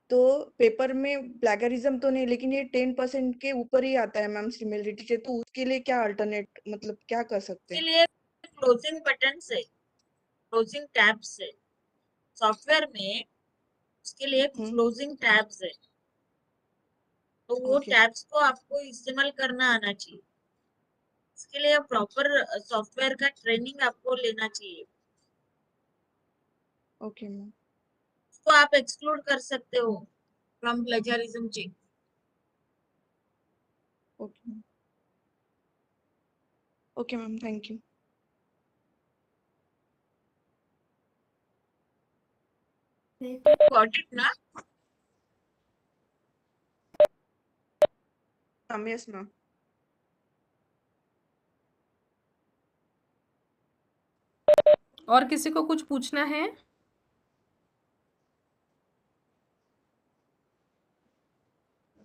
तो पेपर में प्लेगरिज्म तो नहीं, लेकिन ये 10% के ऊपर ही आता है मैम सिमिलरिटी चेक। तो उसके लिए क्या अल्टरनेट, मतलब क्या कर सकते के हैं? लिए क्लोजिंग बटन से, क्लोजिंग टैब से सॉफ्टवेयर में, उसके लिए क्लोजिंग टैब्स है, तो वो ओके टैब्स को आपको इस्तेमाल करना आना चाहिए। इसके लिए प्रॉपर सॉफ्टवेयर का ट्रेनिंग आपको लेना चाहिए। Okay ma'am. उसको आप एक्सक्लूड कर सकते हो from plagiarism check. Okay ma'am. Okay ma'am, thank you. Got it ना? Yes ma'am. और किसी को कुछ पूछना है?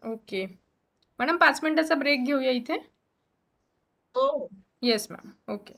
ओके मॅडम 5 मिनिटाचा ब्रेक घेऊया इथे. तो येस मॅम. ओके.